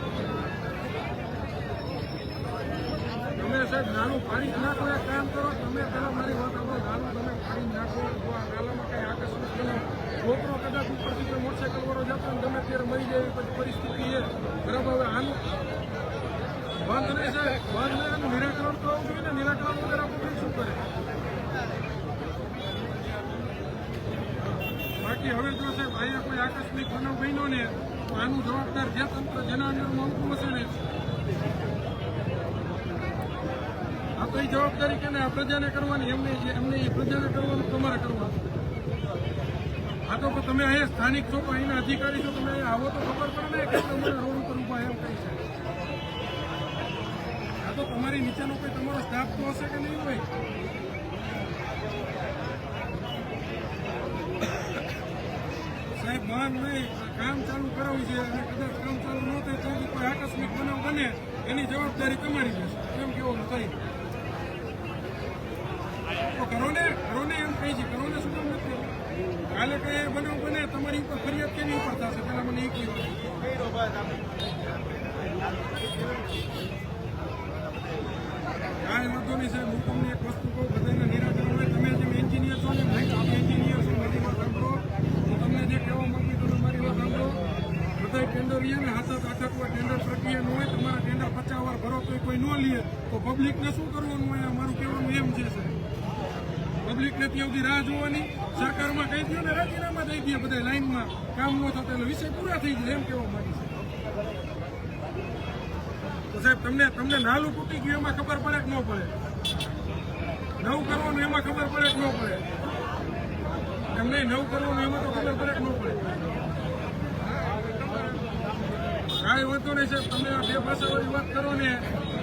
તમે સાહેબ નાનું પાડી નાખો એક કામ કરો તમે પેલા મારી વાત આપો નાનું તમે પાડી નાખો આ નાલામાં કઈ આકસ્મિક બનો છોકરો કદાચ ઉપરથી કોઈ મોટરસાઇકલ વાળો જતો ને તમે અત્યારે મરી જાય પછી પરિસ્થિતિ છે બરાબર હવે આનું બંધ નહીં સાહેબ બંધ નહીં એનું નિરાકરણ તો આવવું જોઈએ ને નિરાકરણ વગર આપણે શું કરે બાકી હવે જો સાહેબ અહીંયા કોઈ આકસ્મિક બનાવ બન્યો ને આનું જવાબદાર જે તંત્ર જેના અંદરમાં આવતું હશે ને આ તો એ જવાબદારી કે આ પ્રજાને કરવાની એમને એ પ્રજાને કરવાનું તમારે કરવાનું આ તો તમે અહીંયા સ્થાનિક છો અહીંના અધિકારી છો તમે આવો તો ખબર પડે ને કે તમારા રોડ ઉપર ઉભા એમ કહી છે આ તો તમારી નીચેનો કોઈ તમારો સ્ટાફ તો હશે કે નહીં હોય સાહેબ માન નહીં કામ ચાલુ કરાવવું છે અને કદાચ કામ ચાલુ ન થાય તો કોઈ આકસ્મિક બનાવ બને એની જવાબદારી તમારી રહેશે એમ કેવું થઈ તો કરો ને એમ કહી છે કરો ને શું કામ નથી કાલે કઈ બનાવ બને તમારી ઉપર ફરિયાદ કેની ઉપર થશે પેલા મને એ કહ્યું કાંઈ વાંધો નહીં સાહેબ હું તમને એક વસ્તુ કહું બધાના નિરાકરણ હોય તમે જેમ એન્જિનિયર છો ને એન્જિનિયર છો મારી વાત સાંભળો હું તમને જે કહેવા માંગુ છું મારી વાત સાંભળો બધા ટેન્ડર લે ને હાથક ટેન્ડર પ્રક્રિયા ન હોય તમારા ટેન્ડર 50 વાર ભરો તો કોઈ ન લે તો પબ્લિકને શું કરવાનું હોય મારું કહેવાનું એમ છે સાહેબ પબ્લિકને ત્યાં સુધી રાહ જોવાની સરકારમાં કહી દો ને રાજીનામા દઈ દે બધા લાઈનમાં કામ ન થતા એટલે વિષય પૂરા થઈ જાય એમ કહેવા માંગે છે તો સાહેબ તમને નાલું તૂટી ગયું એમાં ખબર પડે કે ન પડે નવું કરવાનું એમાં ખબર પડે કે ન પડે એમને નવું કરવાનું એમાં તો ખબર પડે કે ન પડે. કાંઈ હોતું નહીં સાહેબ. તમે આ બે ભાષાવાળી વાત કરો ને,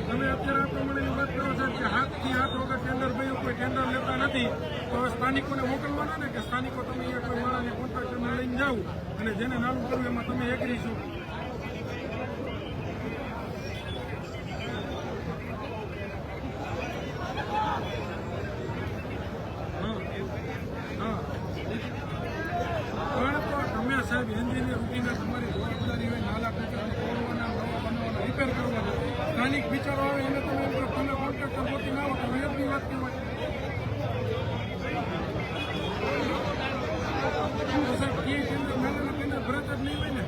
તમે અત્યારે આ પ્રમાણેની વાત કરો સાહેબ કે હાથથી હાથ વગર ટેન્ડર ભર્યું, કોઈ ટેન્ડર લેતા નથી, તો હવે સ્થાનિકોને મોકલવાના ને કે સ્થાનિકો તમે અહીંયા કોઈ માણસને કોન્ટ્રાક્ટરને લઈને જાઓ અને જેને નાનું કરવું એમાં તમે એગ્રી છો. સાહેબ એન્જિનિયર ઉઠીને તમારી જવાબદારી હોય નાલા પેટર્ન તોડવાના, નવા બનાવવાના, રિપેર કરવાના. સ્થાનિક વિચારો આવે એને તમે એમ કહો તમે કોન્ટ્રાક્ટર ગોતી ના આવો તો વેદની વાત કહેવાય. સાહેબ એ ટેન્ડર નાના ટેન્ડર ભરત જ નહીં હોય ને.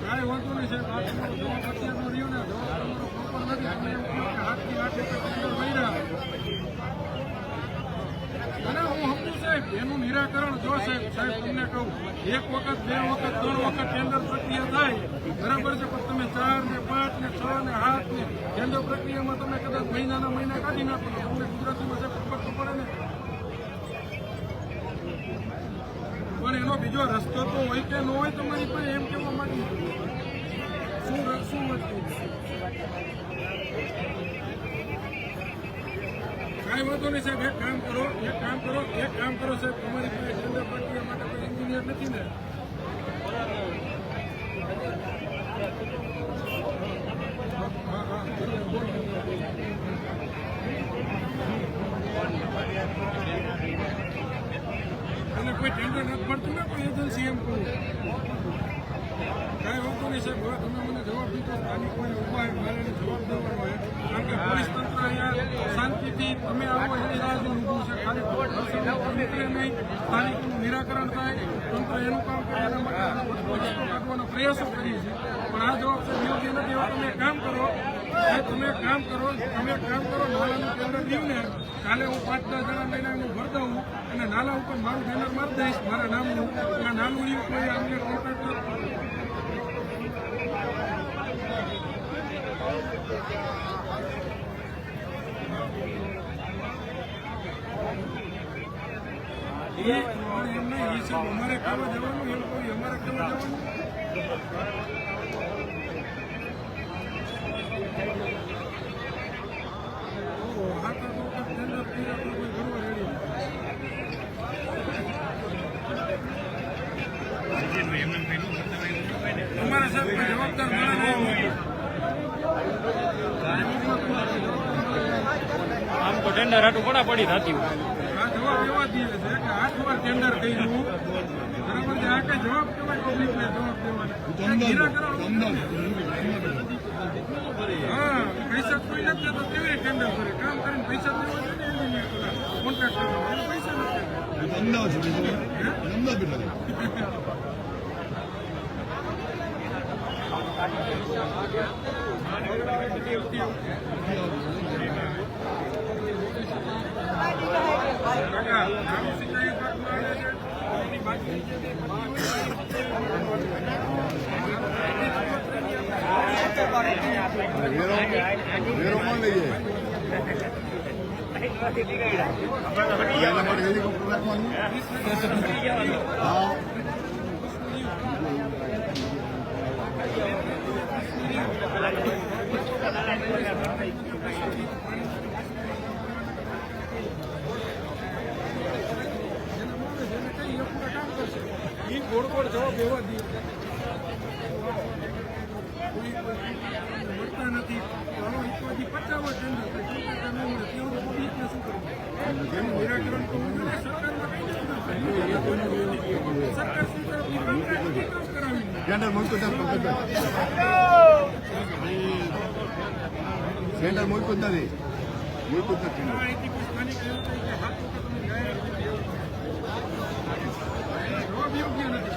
કાંઈ વાંધો નહીં સાહેબ. આ તમારો જવાબ અત્યારનો રહ્યો ને જવાબ તમારો પ્રોપર નથી. તમે એમ કહો કે હાથથી હાથ ટેન્ડર ભર્યા. અને હું સમજુ સાહેબ એનું નિરાકરણ જો સાહેબ તમને કહું એક વખત, બે વખત, 3 વખત ટેન્ડર પ્રક્રિયા થાય બરાબર છે, પણ તમે 4 ને 5 ને 6 ને 7 ને ટેન્ડર પ્રક્રિયામાં તમે કદાચ મહિના કાઢી નાખો તો તમને ગુજરાતીમાં સાહેબ ખબર તો પડે ને. પણ એનો બીજો રસ્તો તો હોય કે ન હોય તમારી પાસે એમ કહેવા માંગી શું વસ્તુ. કાંઈ વાંધો નહીં સાહેબ. એક કામ કરો સાહેબ, તમારી પાસે ટેન્ડર પ્રક્રિયા માટે કોઈ એન્જિનિયર નથી ને? અને કોઈ ટેન્ડર નથી પડતું ને કોઈ એજન્સી એમ કહું. કાંઈ વાંધો નહીં સાહેબ. હવે તમે મને જવાબ દીધો, સ્થાનિક કોઈ ઉભા હોય મારે એને જવાબ દેવાનો હોય. કારણ કે પોલીસ તંત્ર અહીંયા શાંતિથી તમે આવો એની રાહ જોઈને ઊભું છે. ખાલી નીકળે નહીં, સ્થાનિકનું નિરાકરણ થાય, તંત્ર એનું કામ કરે એના માટે રસ્તો કાઢવાનો પ્રયાસો કરીએ છીએ. પણ આ જવાબ સાહેબ યોગ્ય નથી. હવે તમે એક કામ કરો નાલાનું ટેન્ડર દઉં ને કાલે હું 5-10 જણા લઈને હું ભર દઉં અને નાલા ઉપર મારું બેનર મારી દઈશ મારા નામનું. અને નાનું એવું કોઈ અમને કોન્ટ્રાક્ટર અમારે ખાવા જવાનું એમ કોઈ અમારે ખાવા જવાનું. અમારા સાહેબ કોઈ જવાબદાર આમ તો ટેન્ડર હાટું પડી થતી હોય. આ જવાબ એવા દે છે કે 8 વાર ટેન્ડર કર્યું બરાબર છે. આ કઈ જવાબ કહેવાય? પબ્લિકને જવાબ દેવાનો હા પૈસા કોઈ નથી દેતો કેવી રીતે ટેન્ડર કરે? કામ કરીને પૈસા દેવા છે ને એની કોન્ટ્રાક્ટર પૈસા વેરો કોણ લઈ જાય? એના માટે હેલિકોપ્ટર રાખવાનું. હા ગોળ ગોળ જવાબ એવા દે મળતા નથી. હાલો 50 ટેન્ડર પબ્લિકને શું કરવું? એનું નિરાકરણ કરવું જોઈએ. સરકાર શું કરાવી ટેન્ડર મળતું ટેન્ડર મળતું જ નથી. સ્થાનિક જવાબ યોગ્ય નથી.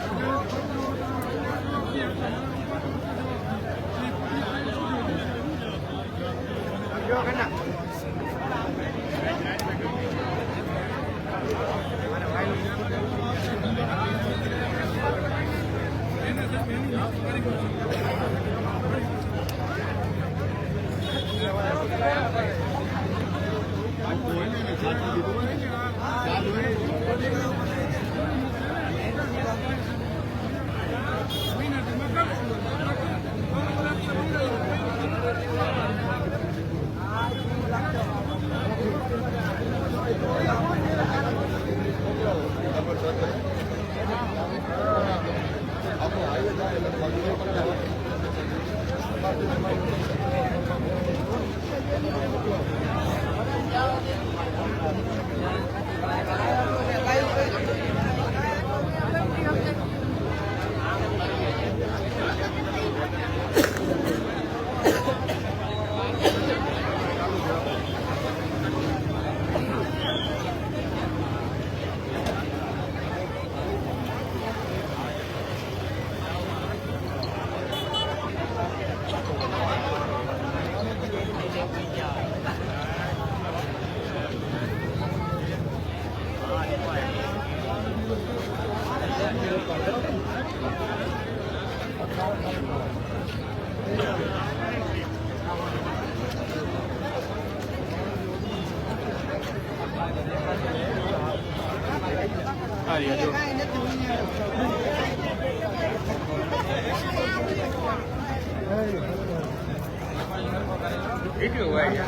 એને આ રહ્યા જો. કેટલું હોય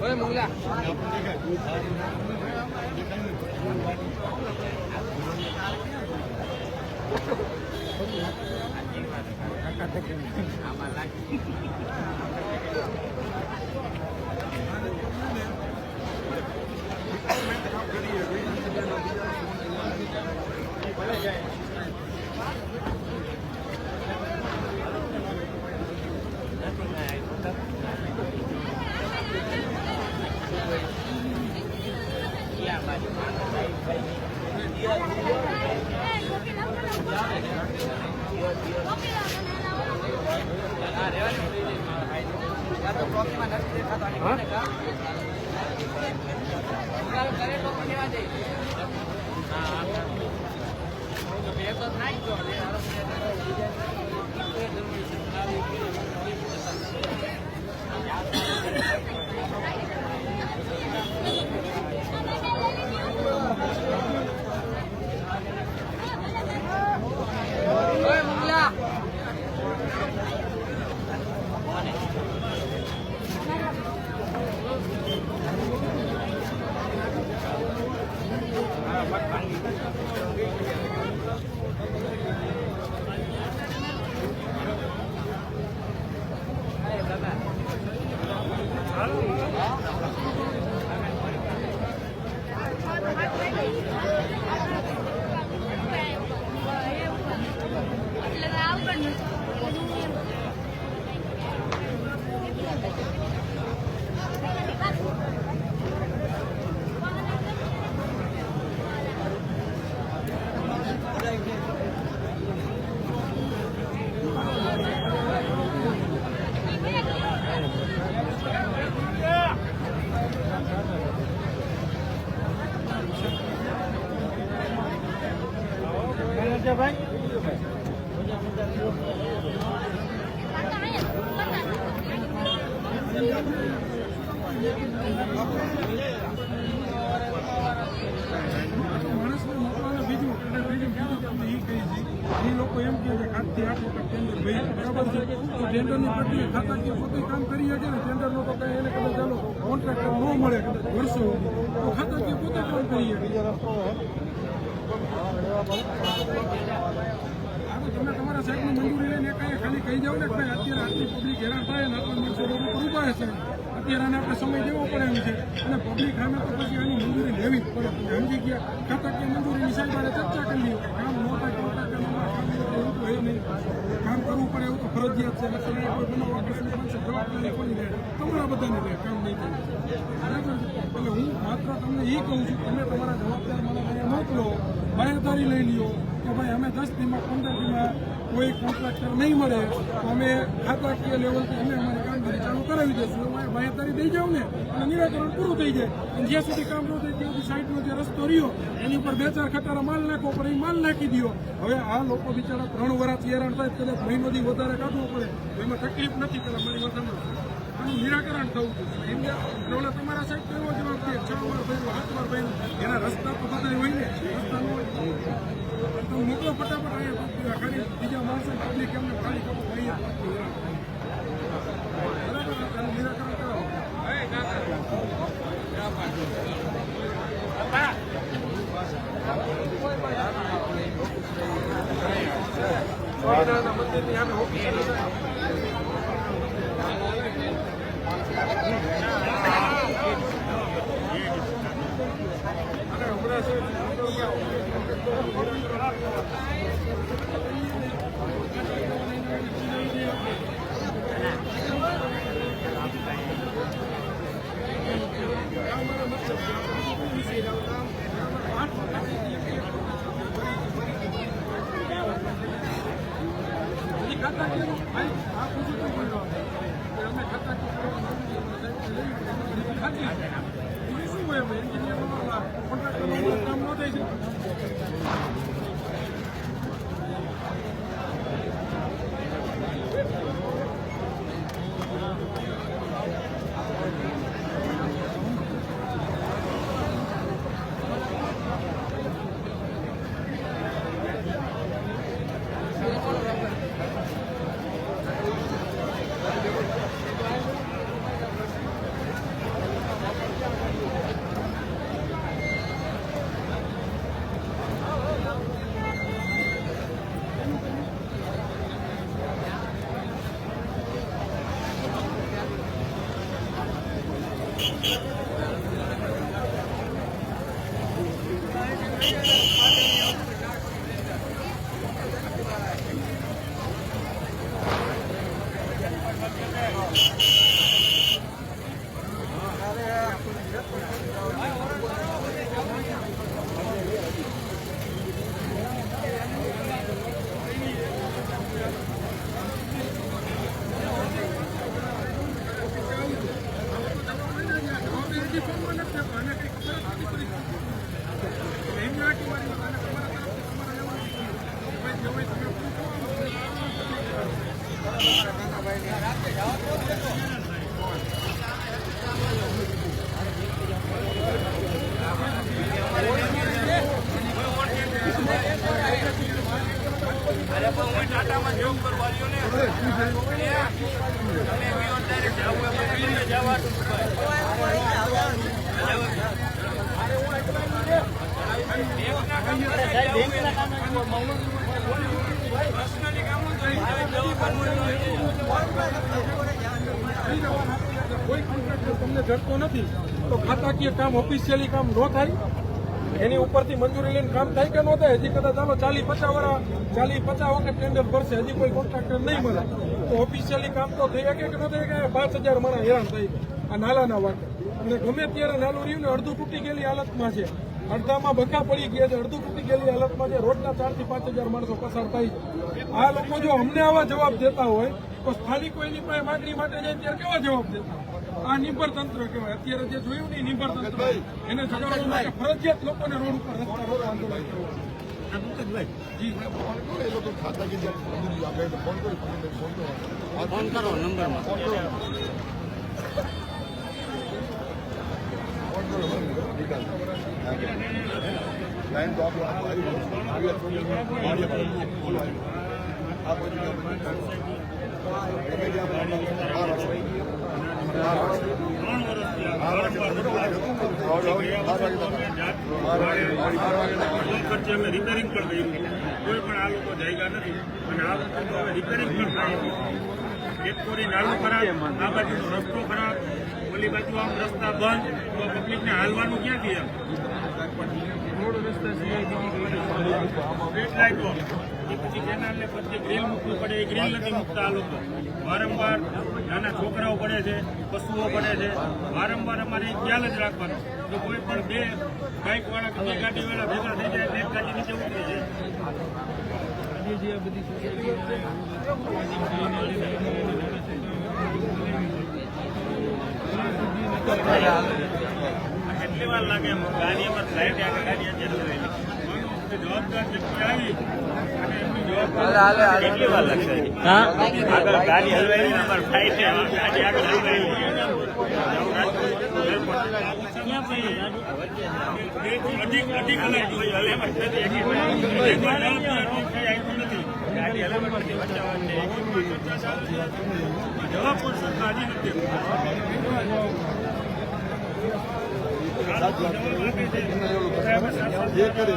ઓય મુગલા માણસને મોકલવાનું બીજું અને બીજું તમને એ કહી છે એ લોકો એમ કહે છે આજથી આ વખત ટેન્ડર ભાઈ બરાબર છે તો ટેન્ડરની પ્રક્રિયા ખાતાકીય પોતે કામ કરી શકે ને ટેન્ડરનો તો કંઈ એને કદાચ ચાલો કોન્ટ્રાક્ટર ન મળે કદાચ વર્ષો તો ખાતાકીય પોતે કામ કરી શકે તમે તમારા સાહેબની મંજૂરી લઈને ખાલી કહી જાઓ ને કે ભાઈ અત્યારે આટલી પબ્લિક હેરાન થાય ને આટલા માણસો રોડ ઉપર ઉભા છે અત્યારે આને આપણે સમય દેવો પડે એમ છે અને પબ્લિક સામે તો પછી આની મંજૂરી લેવી જ પડે સમજી ગયા ખાતાકીય મંજૂરીની સાહેબ ચર્ચા કરી કામ ન થાય ફરજિયાત છે એટલે તમે કોઈ બનાવ ઓપરેશન બનશે જવાબદારી કોની રહે? તમારા બધાની રહે, કામ નહીં થાય. બરાબર છે? એટલે હું માત્ર તમને એ કહું છું, તમે તમારા જવાબદાર મને અહીંયા મોકલો, બાહેંધરી લઈ લ્યો કે ભાઈ અમે 10 દીમાં 15 દીમાં કોઈ કોન્ટ્રાક્ટર નહીં મળે તો અમે ખાતાકીય લેવલથી અમે અમારી કામગીરી ચાલુ કરાવી દઈશું. અમારે બાહેંધરી દઈ જાવ ને અને નિરાકરણ પૂરું થઈ જાય. અને જ્યાં સુધી કામ ન થાય ત્યાં સુધી સાઈડનો જે રસ્તો રહ્યો એની ઉપર 2-4 ખટારા માલ નાખો પર એ માલ નાખી દો. હવે આ લોકો બિચારા 3 વર્ષથી હેરાન થાય, કદાચ મહિનોથી વધારે કાઢવો પડે તો એમાં તકલીફ નથી. પેલા મારી વાત આનું નિરાકરણ થવું જોઈએ. એમ કે ઓલા તમારા સાઈડ તો એવો જવાબ છે 6 વાર ભર્યું 7 વાર ભર્યું, એના રસ્તા તો બધા હોય ને, રસ્તા ન હોય તો મોકલો ફટાફટ. અહીંયા ખાલી બીજા માણસો પબ્લિક એમને ખાલી ખબર હોય બરાબર, આનું નિરાકરણ કરો. સ્વામિનારાયણ મંદિરની સામે ઓફિસ કોઈ કોન્ટ્રાક્ટર તમને જડતો નથી તો ખાતાકીય કામ ઓફિશિયલી કામ ન થાય, એની ઉપરથી મંજૂરી લઈને કામ થાય કે ન થાય? હજી કદાચ ચાલો 40-50 વખત ટેન્ડર ભરશે, હજી કોઈ કોન્ટ્રાક્ટર નહીં મળે તો ઓફિશિયલી કામ તો થઈ શકે કે ન થઈ શકે? 5000 માણસ હેરાન થઈ આ નાલાના વાંકે. અને ગમે ત્યારે નાલું રહ્યું ને અડધું તૂટી ગયેલી હાલતમાં છે, અડધામાં બખા પડી ગયા છે, અડધું તૂટી ગયેલી હાલતમાં છે. રોજના 4 થી 5000 માણસો પસાર થાય છે. આ લોકો જો અમને આવા જવાબ દેતા હોય તો સ્થાનિકો એની પાસે માગણી માટે જાય ત્યારે કેવા જવાબ દેતા? આ નિર્ભર તંત્ર કહેવાય. અત્યારે જે જોયું ને નિર્ભર તંત્ર, એને જગાડવા માટે ફરજિયાત લોકોને રોડ ઉપર રસ્તા રોડ આંદોલન કરવું. એ લોકો ખાતા કે આપણે ફોન કરો નંબરમાં લાઈન તો ખર્ચે અમે રિપેરિંગ પણ કર્યું, કોઈ પણ આ લોકો જાયગા નથી અને આ લોકો હવે રિપેરિંગ પણ થાય. એક કોરી નાલું ખરાબ, આ બાજુનો રસ્તો ખરાબ, ઓલી બાજુ આમ રસ્તા બંધ, તો પબ્લિકને હાલવાનું ક્યાંથી? એમ રોડ રસ્તા સ્ટ્રીટ લાઈટો કે પછી કેનાલને પછી ગ્રીલ મૂકવું પડે, એ ગ્રીલ નથી મૂકતા આ લોકો. વારંવાર નાના છોકરાઓ પડે છે, પશુઓ પડે છે, વારંવાર અમારે ખ્યાલ જ રાખવાનો. જો કોઈ પણ બે બાઇકવાળા કે બે ગાડીવાળા ભેગા થઈ જાય એક ગાડી નીચે ઉતરી જાય. કેટલી વાર લાગે એમ ગાડી અમારે સાઈડ આગળ ગાડી અત્યારે રહેલી. જવાબદાર વ્યક્તિ આવી અને એમની જવાબદારી કેટલી વાર લાગશે? આગળ ગાડી હલવાઈ અમારે ફ્લાઇટ ગાડી આગળ હલવાઈ અઢી કલાક જોઈએ હલે એમાં ગાડી હલાવવાથી જવાબ પણ સરકાર હજી નથી. જે કરે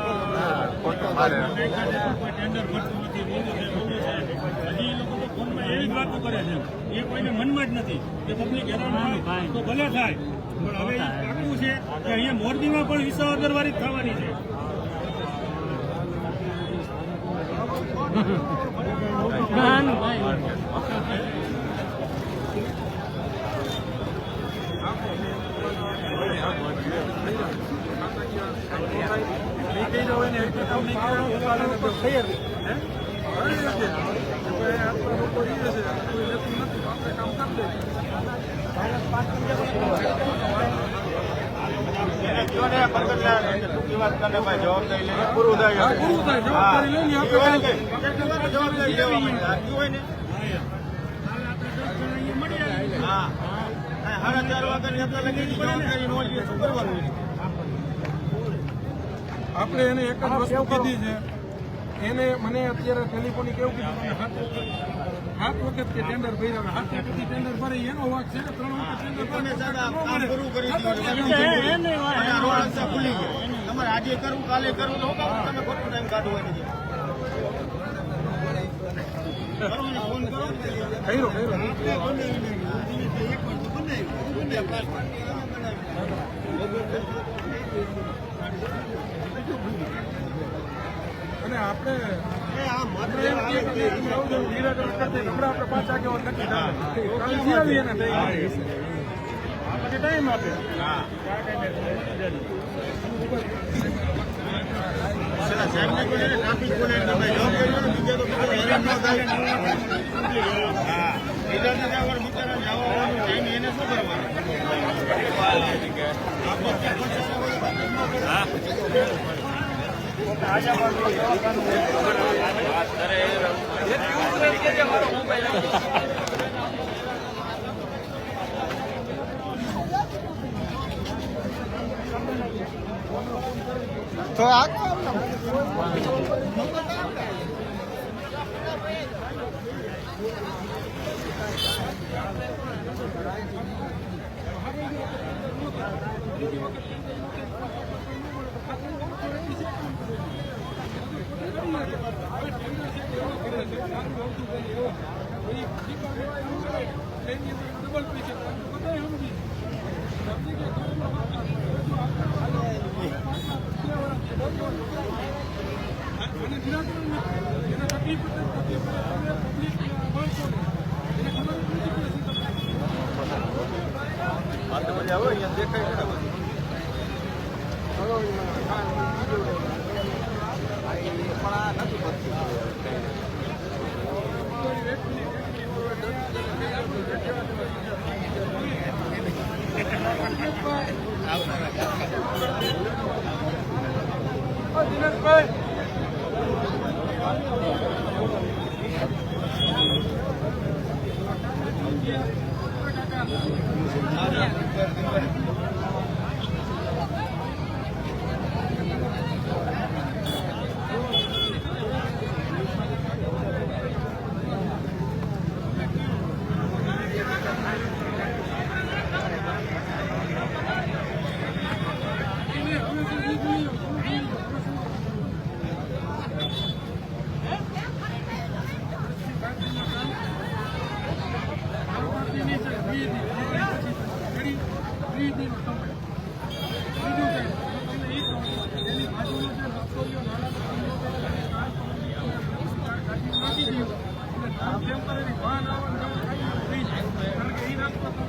હજી એ લોકો તો ફોનમાં એવી જ વાતો કરે છે, એ કોઈને મનમાં જ નથી કે પબ્લિક હેરાન થાય તો ભલે થાય, પણ હવે એ પાકું છે કે અહીંયા મોરબીમાં પણ વિસાવદરવારી જ થવાની છે. જવાબદારી પૂરું થાય આપણે એને એક જ વસ્તુ કીધી છે. એને મને અત્યારે ટેલિફોનિક એવું કીધું કે 7 વખત કે ટેન્ડર ભર્યા, 7 વખતથી ટેન્ડર ભરે એનો વાક છે ને 3 વખત ટેન્ડર ભરે તમારે આજે કરવું કાલે કરવું તો તમે ખોટું ટાઈમ કાઢવો નથી. ફોન કરો કર્યો અને આપણે નિરાકરણ કરતી હમણાં આપણે 5 આગેવાન નક્કી થાય આવીએ ને ટાઈમ આપે. ટ્રાફિક બોલે બીજા તો હેરાન ન થાય. એને શું કરવાનું? તો આ આમ ટેમ્પરરી વાહન આવવાનું જવાનું કાંઈ થઈ જાય કારણ કે એ રસ્તો તો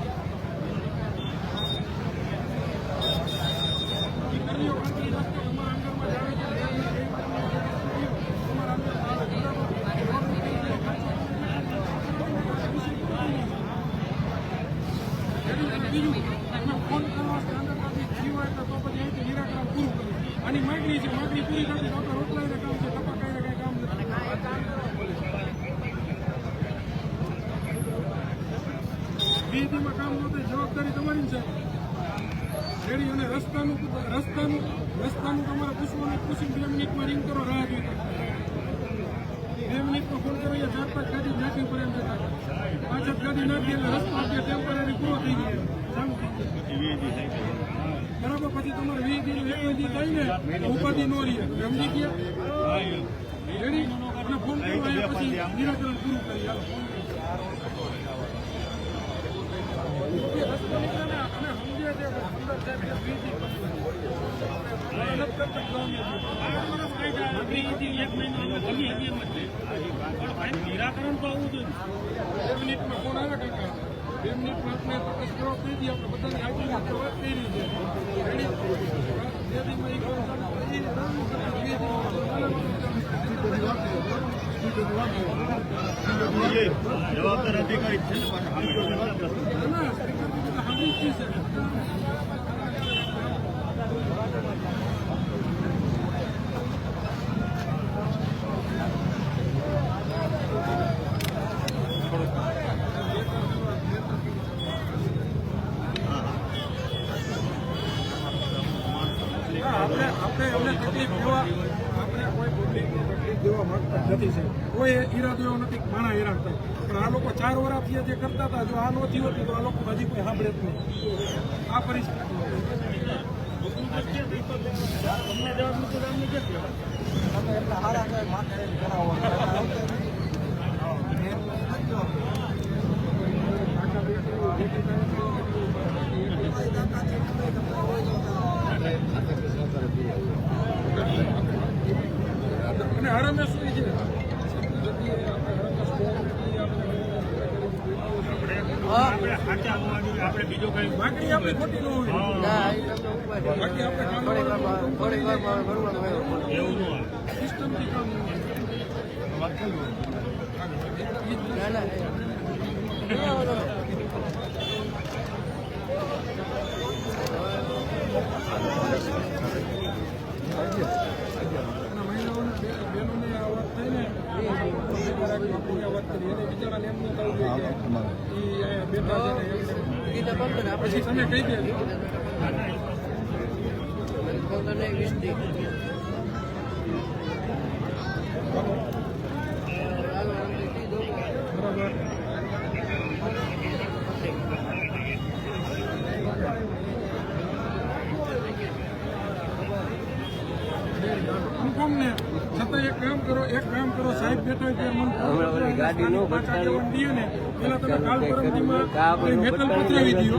દીકરીઓ કારણ કે એ રસ્તો તમારા અંદરમાં જ આવે છે તમારા અંદર બીજું તમે ફોન કરવા સ્ટાન્ડર્ડમાંથી જીવ હોય તો પછી અહીંથી નિરાકરણ પૂરું કર્યું આની માગણી છે માગણી પૂરી થતી તો આપણે રોટલાઈને કામ છે ટપકાઈને કઈ કામ નથી વીજળીમાં કામ ન થાય જવાબદારી તમારી છે રેડી અને રસ્તાનું તમારે પૂછવાનું પૂછીને 2 મિનિટમાં રિંગ કરો રાહ જોઈ 2 મિનિટમાં ફોન કરો અહીંયા 4-5 ગાડી નાખી પડે એમ જતા 5-7 ગાડી નાખી એટલે રસ્તો આપણે ટેમ્પરરી પૂરો થઈ ગયો ચાલુ થઈ ગયો બરાબર પછી તમારે 20 દિન 21 દિન થાય ને ઉપાધિ નો રહે સમજી ગયા રેડી આપણે ફોન કરો અહીંયા પછી નિરાકરણ પૂરું કરી હાલો રસ્તો નીકળે ને અને સમજે છે 15 નિરાકરણ તો આવું જોઈએ 2 મિનિટમાં ફોન આવે કાકા 2 મિનિટમાં આપણે તપાસ કરવા કહી દઈએ આપણે બધાને આગળ વાત કરી છે જવાબદાર અધિકારી છે આપણે એમને તકલીફ આપણે કોઈ પબ્લિકને તકલીફ દેવા માંગતા નથી છે કોઈ ઈરાદો એવો નથી કે માણા હેરાન થાય પણ આ લોકો 4 વર્ષથી જે કરતા હતા જો આ નહોતી હોતી તો આ લોકો હજી કોઈ સાંભળે જ નહીં આ પરિસ્થિતિ એટલા હારા કરાવો અને હરામે શું છે આપણે બીજો કઈ માગણી આપણે ખોટી ન હોય બાકી આપણે એવું ન સિસ્ટમથી કામ બહેનોને આ વાત થઈ ને વાત કરી એને બિચારાને એમ ન થવું જોઈએ કે બેઠા છે પછી તમે કહી દેજો બરાબર ને છતાં એક કામ કરો સાહેબ બેઠો હોય ત્યારે ગાડી નો બચાવી ને પેલા તમે કાલ પરમદીમાં મેટલ પથરાવી દો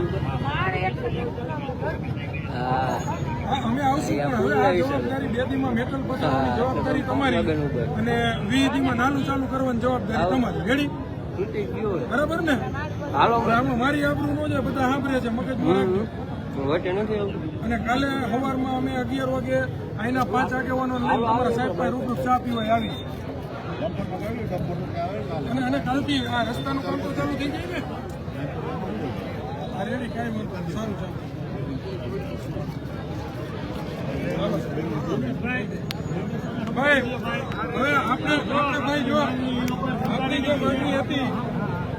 અમે આવશું પણ હવે આ જવાબદારી 2 દીમાં મેટલ પથરાવવાની જવાબદારી તમારી અને 20 દીમાં નાનું ચાલુ કરવાની જવાબદારી તમારી રેડી બરાબર ને આમાં મારી આબરૂ ન જાય બધા સાંભળે છે મગજ અને કાલે સવારમાં અમે 11 વાગે અહીંના 5 આગેવાનો તમારા સાહેબ પાસે રૂબરૂ ચા પીવા આવી અને કાલથી આ રસ્તાનું કામ તો ચાલુ થઈ જાય ને આ રેડી કાંઈ વાંધો નહીં સારું ભાઈ હવે આપણે ભાઈ જો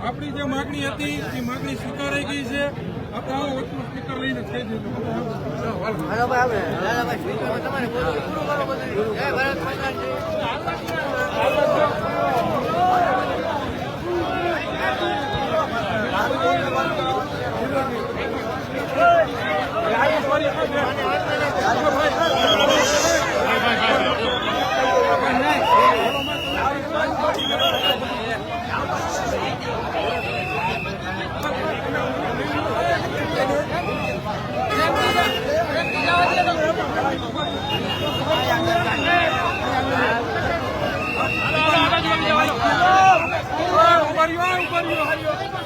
આપણી જે માગણી હતી એ માગણી સ્વીકારાઈ ગઈ છે આપણે આવો વસ્તુ સ્પીકર લઈને કહી દીધું Oh! રહ્યો ઉભા રહ્યો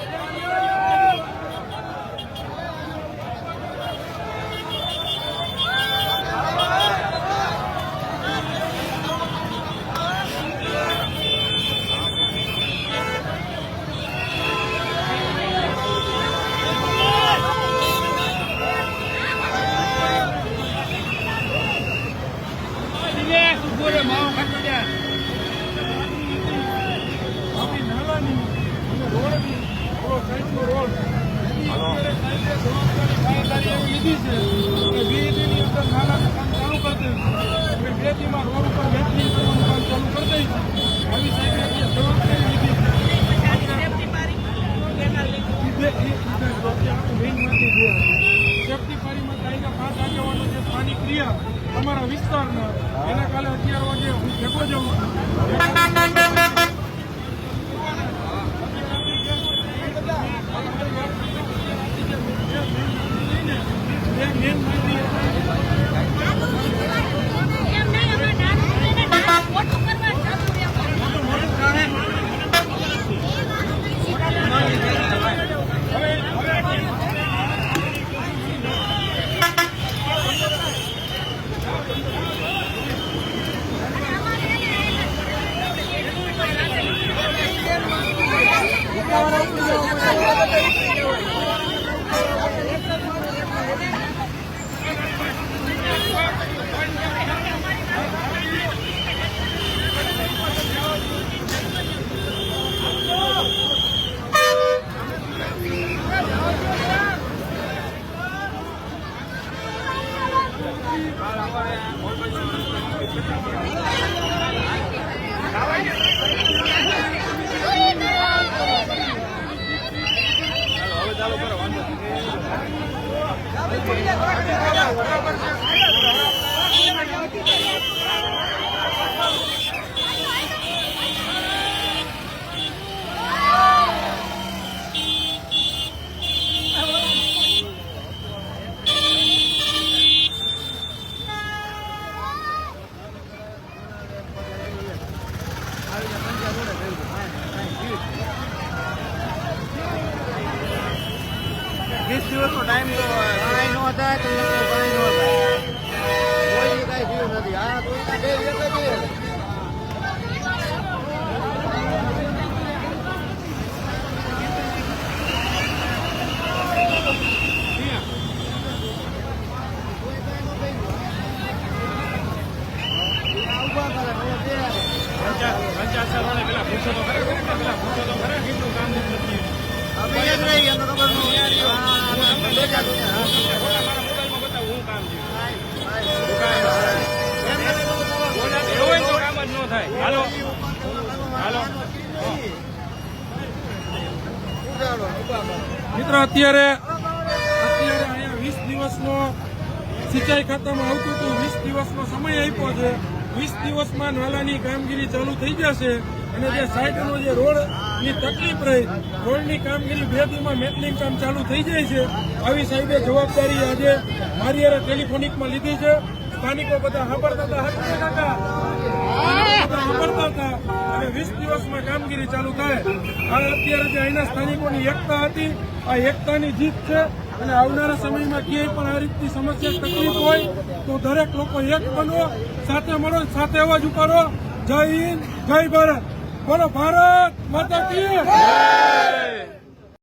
તમારા વિસ્તારના એના કાલે 11 વાગે હું ભેગો જાઉં એમ નહીં અમે નાનું મોટું કરવા વીસ દિવસનો ટાઈમ તો કાંઈ ન થાય તો કાંઈ ન થાય કોઈ કાંઈ થયું નથી આ તો બે એક જ મિત્રો અત્યારે અહીંયા 20 દિવસનો સિંચાઈ ખાતામાં આવતું હતું 20 દિવસનો સમય આપ્યો છે 20 દિવસમાં નાલાની કામગીરી ચાલુ થઈ જશે અને જે સાઈડનો જે રોડની તકલીફ રહી રોડની કામગીરી 2 દિવસમાં મેટલિંગ કામ ચાલુ થઈ જાય છે આવી સાહેબે જવાબદારી આજે મારી હારે ટેલિફોનિકમાં લીધી છે સ્થાનિકો બધા સાંભળતા હતા સાંભળતા હતા અને 20 દિવસમાં કામગીરી ચાલુ થાય આ અત્યારે જે અહીંના સ્થાનિકોની એકતા હતી આ એકતાની જીત છે અને આવનારા સમયમાં ક્યાંય પણ આ રીતની સમસ્યા તકલીફ હોય તો દરેક લોકો એક બનો સાથે મળો સાથે અવાજ ઉપાડો જય હિન્દ જય ભારત બોલો ભારત માતા કી